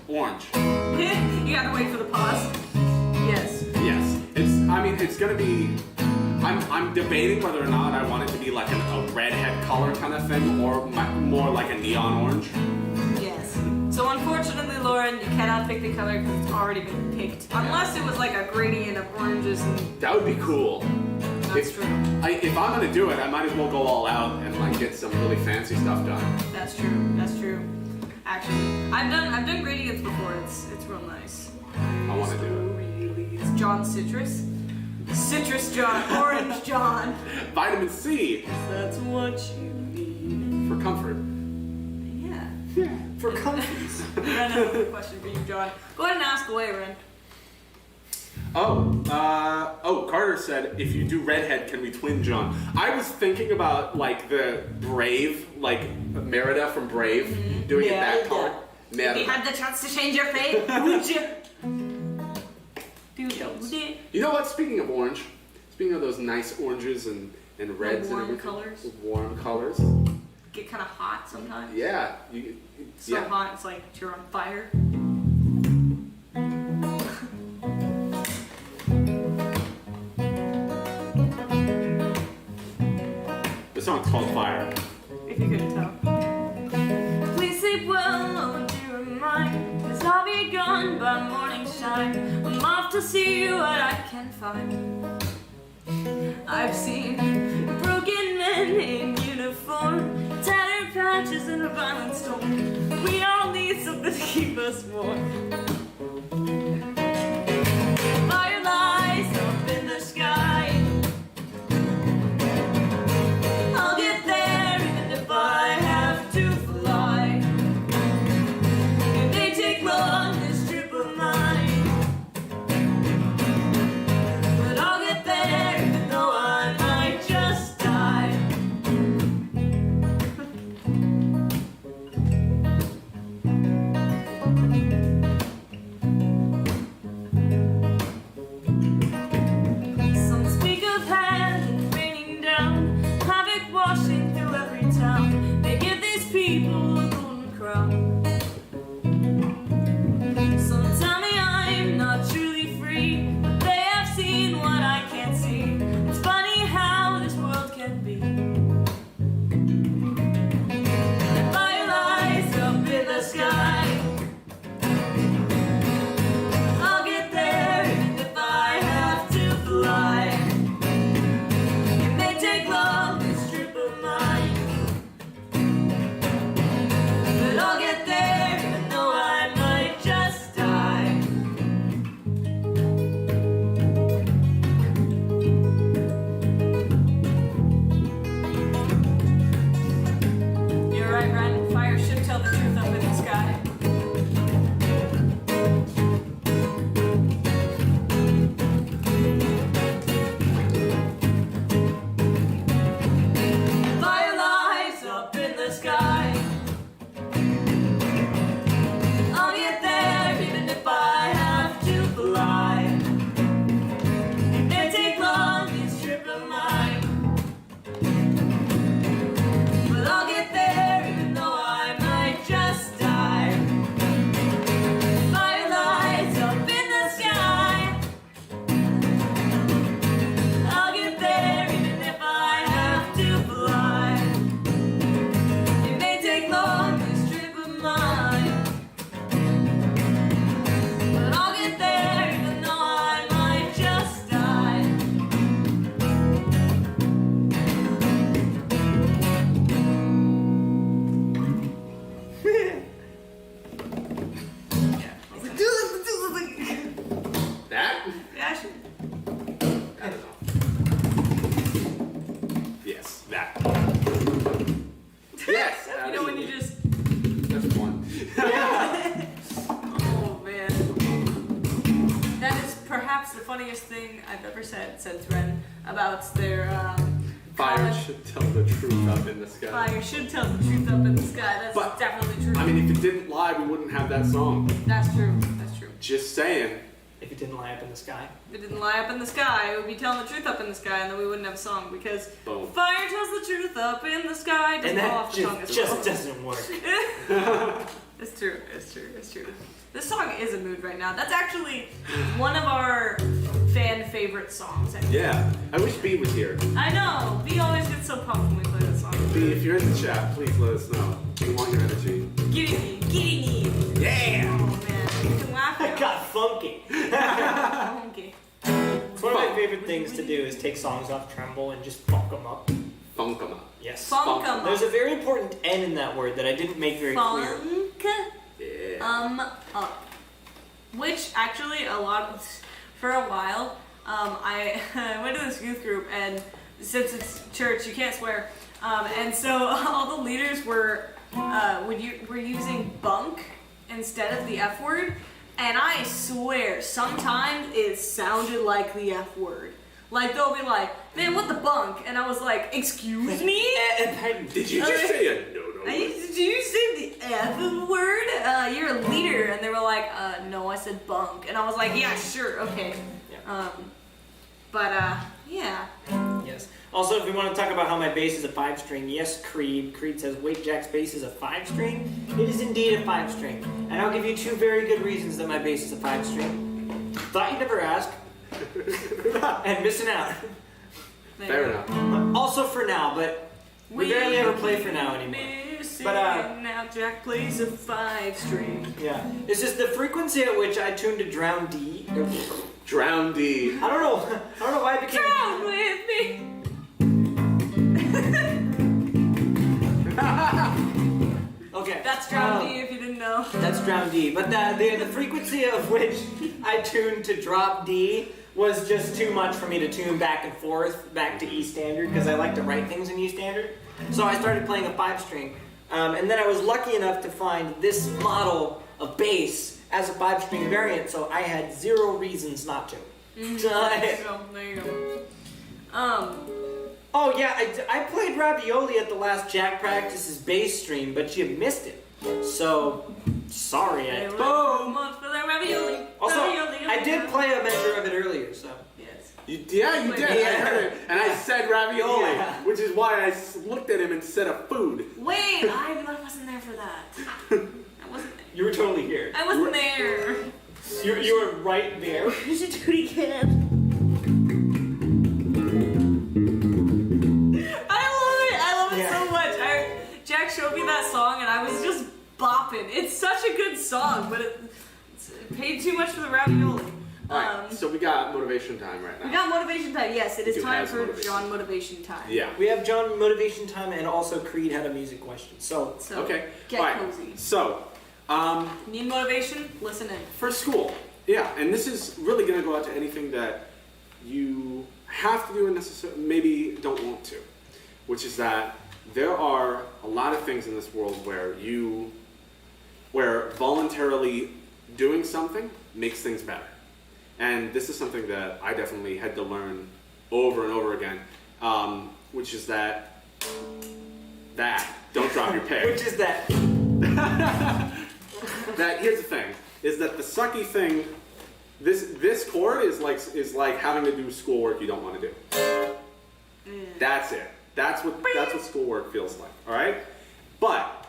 Speaker 3: orange.
Speaker 1: you gotta wait for the pause. Yes.
Speaker 3: Yes. It's gonna be. I'm debating whether or not I want it to be like a redhead color kind of thing, or more like a neon orange.
Speaker 1: Yes. So unfortunately, Lauren, you cannot pick the color because it's already been picked. Unless it was like a gradient of oranges and...
Speaker 3: That would be cool.
Speaker 1: That's true.
Speaker 3: If I'm gonna do it, I might as well go all out and like get some really fancy stuff done.
Speaker 1: That's true. That's true. Actually, I've done gradients before. It's real nice.
Speaker 3: I want to do it.
Speaker 1: Really, it's John Citrus. Citrus John. Orange John.
Speaker 3: Vitamin C
Speaker 1: That's what you need.
Speaker 3: for comfort.
Speaker 1: Yeah.
Speaker 4: For comfies.
Speaker 1: Ren, I have a question for you, John. Go ahead and ask away, Ren.
Speaker 3: Carter said, if you do redhead, can we twin John? I was thinking about like the Brave, like Merida from Brave, doing it that color.
Speaker 1: If you had the chance to change your fate, would you?
Speaker 3: You know what? Speaking of orange, speaking of those nice oranges and reds
Speaker 1: warm
Speaker 3: and everything,
Speaker 1: colors.
Speaker 3: warm colors.
Speaker 1: Get kind of hot sometimes.
Speaker 3: Yeah,
Speaker 1: So hot, it's like you're on fire.
Speaker 3: The song's called Fire.
Speaker 1: If you couldn't tell. Please sleep well, oh dear mine, 'cause I'll be gone by morning shine. I'm off to see what I can find. I've seen broken men in uniform, tattered patches in a violent storm. We all need something to keep us warm. Fire lies up in the sky. I'll get there even if I have to fly. It may take long, this trip of mine, but I'll get there even though I might just die. Some speak of heaven raining down, havoc washing through every town. They give these people a golden crown. Some tell me I'm not truly free, but they have seen what I can't see. It's funny how this world can be. The fire lies up in the sky. I'll get there even if I have to fly. It may take long, this trip of mine, but I'll get there even though I might just die. You're right, Ren. Fire should tell the truth up in the sky. Fire lies up in the sky. I'll get there even if I have to fly. It may take long, this trip of mine, but I'll get there even though I might just die. Fire lies up in the sky. I'll get there even if I have to fly. It may take long, this trip of mine, but I'll get there even though I might just die.
Speaker 3: That?
Speaker 1: Yeah, sure.
Speaker 3: I don't know. Yes, that. Yes.
Speaker 1: You know when you just...
Speaker 3: That's one.
Speaker 1: Oh man. That is perhaps the funniest thing I've ever said since Ren about their
Speaker 3: Fire
Speaker 1: comment.
Speaker 3: should tell the truth up in the sky.
Speaker 1: Fire should tell the truth up in the sky. That's
Speaker 3: But,
Speaker 1: definitely true.
Speaker 3: I mean, if it didn't lie, we wouldn't have that song.
Speaker 1: That's true. That's true.
Speaker 3: Just saying.
Speaker 4: If it didn't lie up in the sky.
Speaker 1: If it didn't lie up in the sky, it would be telling the truth up in the sky, and then we wouldn't have a song because
Speaker 3: Boom.
Speaker 1: fire tells the truth up in the sky. Doesn't
Speaker 4: And
Speaker 1: go
Speaker 4: that
Speaker 1: off the tongue as
Speaker 4: just
Speaker 1: well.
Speaker 4: doesn't work.
Speaker 1: It's true. It's true. It's true. This song is a mood right now. That's actually one of our fan favorite songs. I think.
Speaker 3: Yeah. I wish B was here.
Speaker 1: I know. B always gets so pumped when we play this song.
Speaker 3: B, if you're in the chat, please let us know. We want your energy.
Speaker 1: Giddy me.
Speaker 3: Yeah!
Speaker 1: Oh man, you can laugh
Speaker 4: I
Speaker 1: now.
Speaker 4: got funky.
Speaker 1: Okay.
Speaker 4: One of my favorite things to do is take songs off Tremble and just funk them up.
Speaker 3: Funk 'em up.
Speaker 4: Yes.
Speaker 1: Funk 'em
Speaker 4: There's
Speaker 1: up.
Speaker 4: a very important N in that word that I didn't make very clear.
Speaker 1: Funk
Speaker 3: Yeah.
Speaker 1: up. Which actually for a while, I went to this youth group, and since it's church, you can't swear. And so all the leaders were using bunk instead of the F word. And I swear, sometimes it sounded like the F word. Like, they'll be like, man, what the bunk? And I was like, excuse me?
Speaker 3: Did you just say a no?
Speaker 1: Did you say the F word? You're a leader. And they were like, no, I said bunk. And I was like, yeah, sure, okay.
Speaker 4: Yeah.
Speaker 1: Yeah.
Speaker 4: Yes. Also, if we want to talk about how my bass is a 5-string, yes, Creed. Creed says, wait, Jack's bass is a 5-string? It is indeed a 5-string. And I'll give you 2 very good reasons that my bass is a 5-string. Thought you'd never ask. And missing out.
Speaker 3: Fair enough.
Speaker 4: Also for now, but we barely ever play for now anymore. But,
Speaker 1: now Jack plays a 5-string.
Speaker 4: Yeah. It's just the frequency at which I tune to drown D.
Speaker 3: Drown D.
Speaker 4: I don't know why it became...
Speaker 1: Drown with me.
Speaker 4: Okay.
Speaker 1: That's drown D if you didn't know.
Speaker 4: That's drown D. But the frequency of which I tuned to drop D was just too much for me to tune back and forth back to E standard because I like to write things in E standard. So I started playing a 5-string. And then I was lucky enough to find this model of bass as a 5-string variant, so I had 0 reasons not to.
Speaker 1: There you go.
Speaker 4: Oh yeah, I played Ravioli at the last Jack Practices bass stream, but you missed it. So, sorry.
Speaker 1: Boom! For the ravioli.
Speaker 4: Also,
Speaker 1: Ravioli.
Speaker 4: I did play a measure of it earlier, so.
Speaker 1: Yes.
Speaker 3: You did. I heard it. And I said ravioli,
Speaker 4: Yeah.
Speaker 3: which is why I looked at him instead of food.
Speaker 1: Wait, I wasn't there for that. I wasn't there.
Speaker 4: You were totally here.
Speaker 1: I wasn't there.
Speaker 4: You were right there.
Speaker 1: You should do it again. I love it
Speaker 4: Yeah.
Speaker 1: so much. Jack showed me that song and I was just bopping. It's such a good song, but it paid too much for the ravioli.
Speaker 3: Alright, so we got motivation time right now.
Speaker 1: We got motivation time. Yes, it is
Speaker 3: You
Speaker 1: time
Speaker 3: have
Speaker 1: for
Speaker 3: motivation.
Speaker 1: John motivation time.
Speaker 3: Yeah.
Speaker 4: We have John motivation time, and also Creed had a music question. So,
Speaker 1: So
Speaker 3: Okay.
Speaker 1: get
Speaker 3: Alright,
Speaker 1: cozy.
Speaker 3: so,
Speaker 1: Need motivation? Listen in.
Speaker 3: for school, yeah, and this is really going to go out to anything that you have to do and maybe don't want to, which is that there are a lot of things in this world where voluntarily doing something makes things better. And this is something that I definitely had to learn over and over again, which is that don't drop your peg.
Speaker 4: which is that?
Speaker 3: That here's the thing, is that the sucky thing, this chord is like having to do schoolwork you don't want to do. That's it. That's what schoolwork feels like. All right, but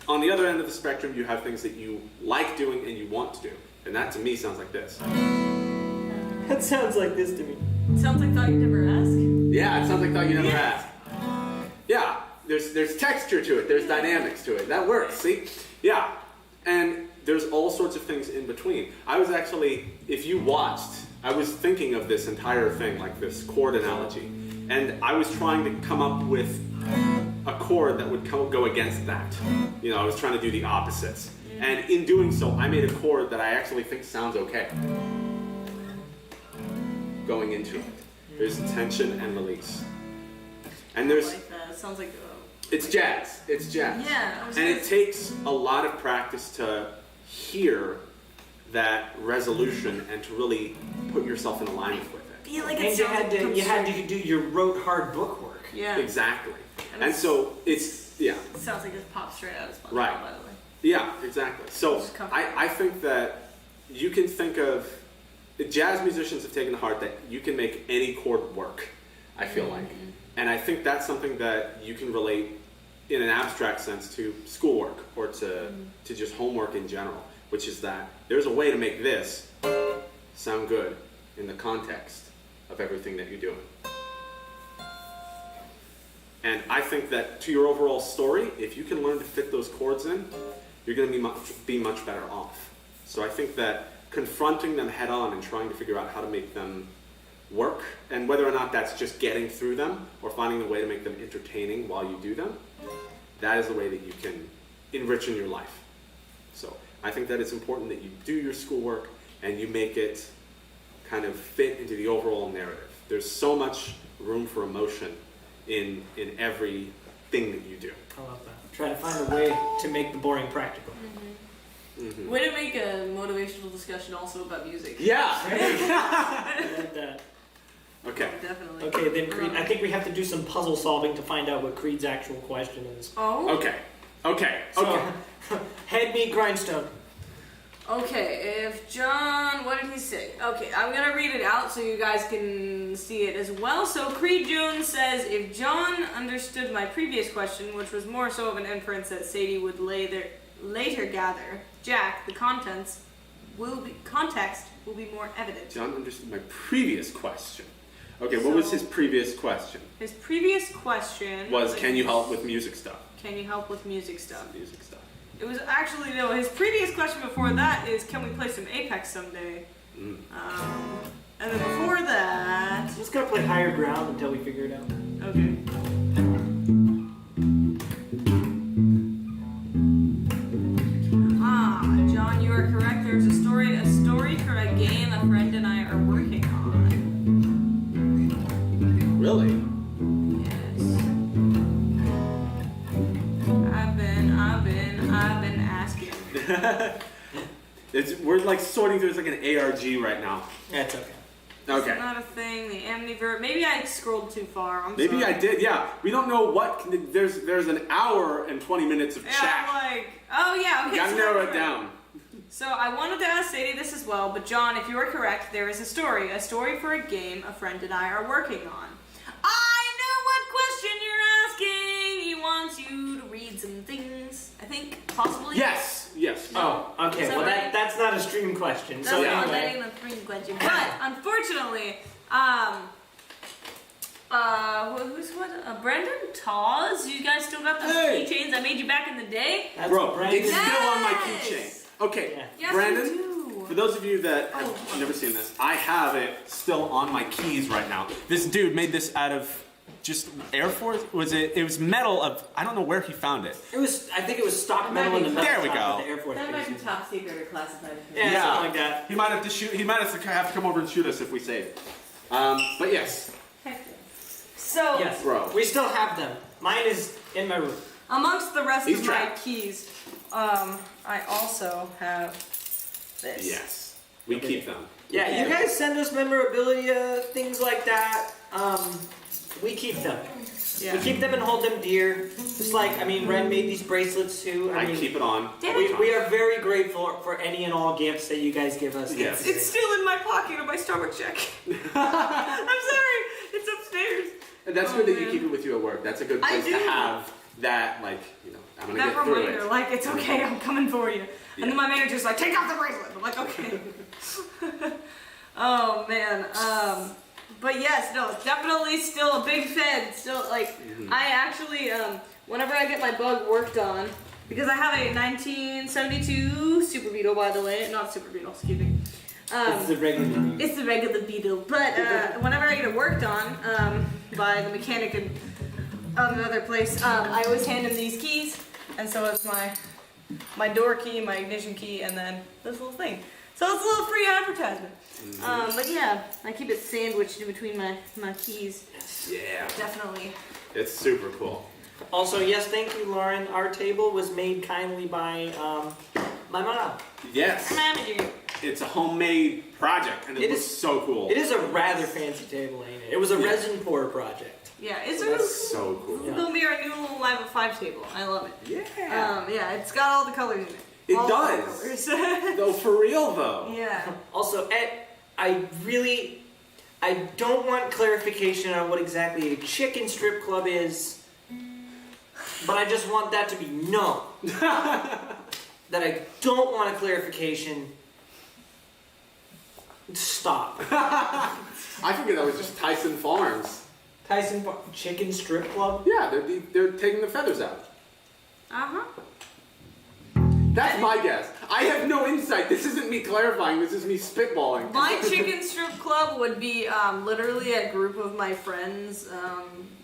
Speaker 3: on the other end of the spectrum, you have things that you like doing and you want to do, and that to me sounds like this.
Speaker 4: That sounds like this to me.
Speaker 1: Sounds like thought you never asked.
Speaker 3: Yeah, it sounds like thought you never
Speaker 1: Yeah.
Speaker 3: asked. Yeah, there's texture to it, there's dynamics to it. That works, see? Yeah, and there's all sorts of things in between. I was actually, if you watched, I was thinking of this entire thing, like this chord analogy, and I was trying to come up with a chord that would go against that. You know, I was trying to do the opposites. And in doing so, I made a chord that I actually think sounds okay. Going into it. There's tension and release. And
Speaker 1: I
Speaker 3: there's,
Speaker 1: like that. It sounds like
Speaker 3: it's jazz. It's jazz.
Speaker 1: yeah. I was
Speaker 3: And
Speaker 1: gonna
Speaker 3: it takes a lot of practice to hear that resolution and to really put yourself in alignment with it.
Speaker 1: feel like
Speaker 4: And
Speaker 1: it
Speaker 4: you
Speaker 1: sounds
Speaker 4: had
Speaker 1: like
Speaker 4: to do your rote hard book work.
Speaker 1: Yeah.
Speaker 3: Exactly.
Speaker 1: And
Speaker 3: And so it's
Speaker 1: it sounds like it's popped straight out of SpongeBob,
Speaker 3: Right.
Speaker 1: by the way.
Speaker 3: Yeah, exactly. So
Speaker 1: Just comfortable.
Speaker 3: I think that you can think of jazz musicians have taken to heart that you can make any chord work. I feel like, and I think that's something that you can relate in an abstract sense to schoolwork or to just homework in general, which is that there's a way to make this sound good in the context of everything that you're doing. And I think that to your overall story, if you can learn to fit those chords in, you're going to be much better off. So I think that confronting them head on and trying to figure out how to make them work, and whether or not that's just getting through them or finding a way to make them entertaining while you do them, that is the way that you can enrich in your life. So I think that it's important that you do your schoolwork and you make it kind of fit into the overall narrative. There's so much room for emotion in every thing that you do.
Speaker 4: I love that. Try to find a way to make the boring practical.
Speaker 1: Way to make a motivational discussion also about music.
Speaker 3: Yeah!
Speaker 4: I like that.
Speaker 3: Okay.
Speaker 1: Definitely.
Speaker 4: Okay, then Creed. I think we have to do some puzzle solving to find out what Creed's actual question is.
Speaker 1: Oh?
Speaker 3: Okay.
Speaker 4: So, head meat grindstone.
Speaker 1: Okay, if John, what did he say? Okay, I'm gonna read it out so you guys can see it as well. So Creed Jones says, if John understood my previous question, which was more so of an inference that Sadie would later gather, Jack, the context will be more evident.
Speaker 3: John understood my previous question. Okay, what was his previous question?
Speaker 1: His previous question
Speaker 3: Was, can you help with music stuff?
Speaker 1: Can you help with music stuff?
Speaker 3: Music stuff.
Speaker 1: It was actually, no, his previous question before that is, can we play some Apex someday? And then before that...
Speaker 4: Just gotta play higher ground until we figure it out.
Speaker 1: Okay. John, you are correct. There's a story for a game a friend and I are working on.
Speaker 3: Really?
Speaker 1: Yes. I've been asking.
Speaker 3: We're like sorting through, it's like an ARG right now.
Speaker 4: That's okay.
Speaker 3: Okay.
Speaker 1: It's not a thing. The Amniverse. Maybe I scrolled too far.
Speaker 3: Maybe
Speaker 1: sorry.
Speaker 3: I did, yeah. We don't know what, there's an hour and 20 minutes of
Speaker 1: Yeah,
Speaker 3: chat.
Speaker 1: I'm like, oh yeah, okay.
Speaker 3: You gotta
Speaker 1: so
Speaker 3: narrow
Speaker 1: you're
Speaker 3: it
Speaker 1: correct.
Speaker 3: down.
Speaker 1: So I wanted to ask Sadie this as well, but John, if you are correct, there is a story for a game a friend and I are working on. I know what question you're asking. He wants you to read some things. I think possibly.
Speaker 3: Yes.
Speaker 4: Oh, okay.
Speaker 1: Is that
Speaker 4: Well,
Speaker 1: right?
Speaker 4: that's not a stream question.
Speaker 1: That's
Speaker 4: So
Speaker 1: not
Speaker 4: anyway.
Speaker 1: even a three question. But unfortunately, who's what? Brandon Tawes. You guys still got those
Speaker 3: Hey.
Speaker 1: keychains I made you back in the day?
Speaker 4: That's
Speaker 3: Bro,
Speaker 4: Brandon.
Speaker 3: it's still on my
Speaker 1: Yes.
Speaker 3: keychain. Okay,
Speaker 4: Yeah.
Speaker 1: Yes,
Speaker 3: Brandon,
Speaker 1: we do.
Speaker 3: for those of you that
Speaker 1: Oh.
Speaker 3: have never seen this, I have it still on my keys right now. This dude made this out of just Air Force. It was metal of, I don't know where he found it.
Speaker 4: I think it was stock metal in the metal
Speaker 3: There we
Speaker 4: top
Speaker 3: go.
Speaker 4: of the Air Force
Speaker 5: That might be
Speaker 4: Base.
Speaker 5: top secret or classified.
Speaker 4: Yeah, something like that.
Speaker 3: He might have to shoot. He might have to come over and shoot us if we say it. But yes,
Speaker 1: So
Speaker 4: Yes,
Speaker 3: Bro.
Speaker 4: We still have them. Mine is in my room.
Speaker 1: amongst the rest
Speaker 3: He's
Speaker 1: of
Speaker 3: trapped.
Speaker 1: my keys, I also have this.
Speaker 3: yes, we keep them.
Speaker 4: Yeah, you guys send us memorabilia, things like that. We keep them.
Speaker 1: Yeah.
Speaker 4: We keep them and hold them dear. Just like, Ren made these bracelets too.
Speaker 3: I
Speaker 4: mean,
Speaker 3: keep it on.
Speaker 4: we are very grateful for any and all gifts that you guys give us.
Speaker 3: Yes.
Speaker 1: It's still in my pocket of my Starbucks check. I'm sorry. It's upstairs.
Speaker 3: And that's
Speaker 1: Oh,
Speaker 3: good that you
Speaker 1: man.
Speaker 3: keep it with you at work. That's a good
Speaker 1: I
Speaker 3: place to
Speaker 1: do.
Speaker 3: have that, like, I'm gonna
Speaker 1: That
Speaker 3: get through
Speaker 1: reminder,
Speaker 3: it.
Speaker 1: like, it's okay, I'm coming for you.
Speaker 3: Yeah.
Speaker 1: And then my manager's like, take off the bracelet. I'm like, okay. Oh, man. But yes, no, it's definitely still a big fan. Still, like, I actually, whenever I get my bug worked on, because I have a 1972 Super Beetle, by the way, not Super Beetle, excuse me.
Speaker 4: This is a regular.
Speaker 1: It's the regular Beetle, but whenever I get it worked on by the mechanic of another place, I always hand him these keys, and so it's my door key, my ignition key, and then this little thing. So it's a little free advertisement. But yeah, I keep it sandwiched in between my keys.
Speaker 3: Yeah,
Speaker 1: Definitely.
Speaker 3: it's super cool.
Speaker 4: Also, yes, thank you, Lauren. Our table was made kindly by my mom.
Speaker 3: Yes.
Speaker 1: Manager.
Speaker 3: It's a homemade project, and it looks so cool.
Speaker 4: It is a rather fancy table, ain't it? It was a resin pour project.
Speaker 1: Yeah, it's a
Speaker 3: That's so cool.
Speaker 1: It's gonna be our new little Live at 5 table. I love it.
Speaker 3: Yeah.
Speaker 1: Yeah, it's got all the colors in it.
Speaker 3: It
Speaker 1: All
Speaker 3: does.
Speaker 1: the colors.
Speaker 3: Though for real though.
Speaker 1: Yeah.
Speaker 4: Also, I don't want clarification on what exactly a chicken strip club is, but I just want that to be known. That I don't want a clarification. Stop.
Speaker 3: I figured that was just Tyson Farms.
Speaker 4: Chicken strip club?
Speaker 3: Yeah, they're taking the feathers out.
Speaker 1: Uh-huh.
Speaker 3: That's my guess. I have no insight. This isn't me clarifying. This is me spitballing.
Speaker 1: My chicken strip club would be literally a group of my friends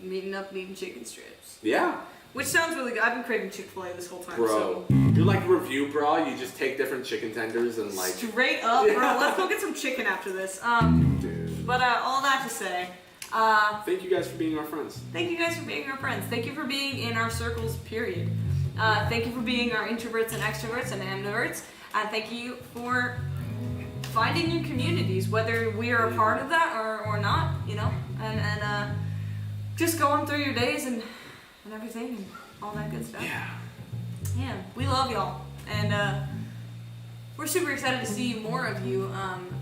Speaker 1: meeting up and eating chicken strips.
Speaker 3: Yeah.
Speaker 1: Which sounds really good. I've been craving Chick-fil-A this whole time.
Speaker 3: Bro,
Speaker 1: So.
Speaker 3: you're like Review Bra. You just take different chicken tenders and like...
Speaker 1: Straight up, bro. Let's go get some chicken after this.
Speaker 3: Dude.
Speaker 1: But all that to say,
Speaker 3: Thank you guys for being our friends.
Speaker 1: thank you guys for being our friends. Thank you for being in our circles, period. Thank you for being our introverts and extroverts and ambiverts. And thank you for finding new communities, whether we are a part of that or not, you know, and just going through your days and everything and all that good stuff. Yeah, we love y'all. And we're super excited to see more of you.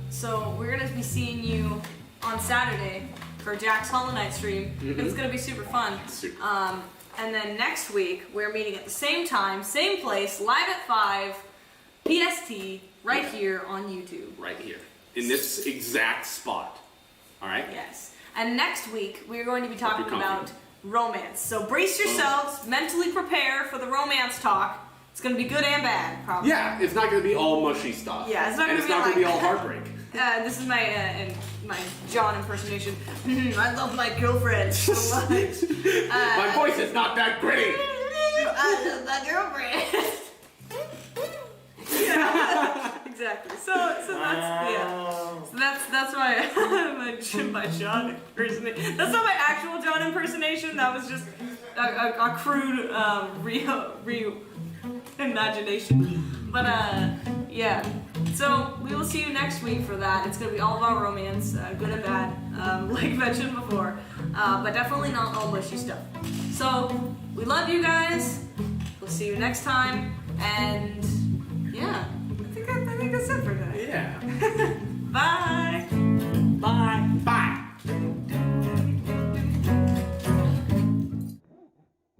Speaker 1: So we're going to be seeing you on Saturday for Jack's Hollow Knight stream. It's going to be super fun.
Speaker 3: Super.
Speaker 1: And then next week, we're meeting at the same time, same place, live at 5 PST, right here on YouTube.
Speaker 3: Right here. In this exact spot. Alright?
Speaker 1: Yes. And next week, we're going to be talking
Speaker 3: Hope you're
Speaker 1: about romance. So brace yourselves, mentally prepare for the romance talk. It's going to be good and bad, probably.
Speaker 3: Yeah, it's not going to be all mushy stuff.
Speaker 1: Yeah, it's not
Speaker 3: and
Speaker 1: gonna
Speaker 3: it's
Speaker 1: be
Speaker 3: not going to be
Speaker 1: like-
Speaker 3: all heartbreak.
Speaker 1: This is my John impersonation. I love my girlfriend so much.
Speaker 3: My voice is not that gritty.
Speaker 1: I love my girlfriend. Yeah, exactly. So that's yeah. So that's my John impersonation. That's not my actual John impersonation. That was just a crude imagination. But yeah. So we will see you next week for that. It's gonna be all about romance, good and bad, like mentioned before, but definitely not all mushy stuff. So we love you guys. We'll see you next time, and yeah, I think that's it for today.
Speaker 3: Yeah.
Speaker 1: Bye.
Speaker 4: Bye.
Speaker 3: Bye.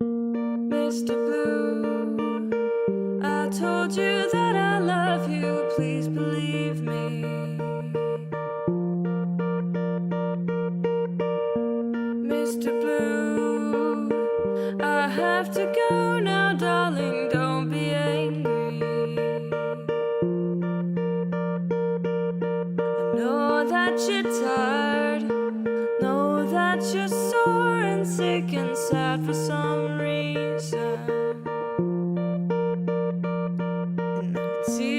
Speaker 5: Mr. Blue, I told you that I love you, please believe me. Mr. Blue, I have to go now, darling, don't be angry. I know that you're tired, know that you're sore and sick and sad for some reason. And I can see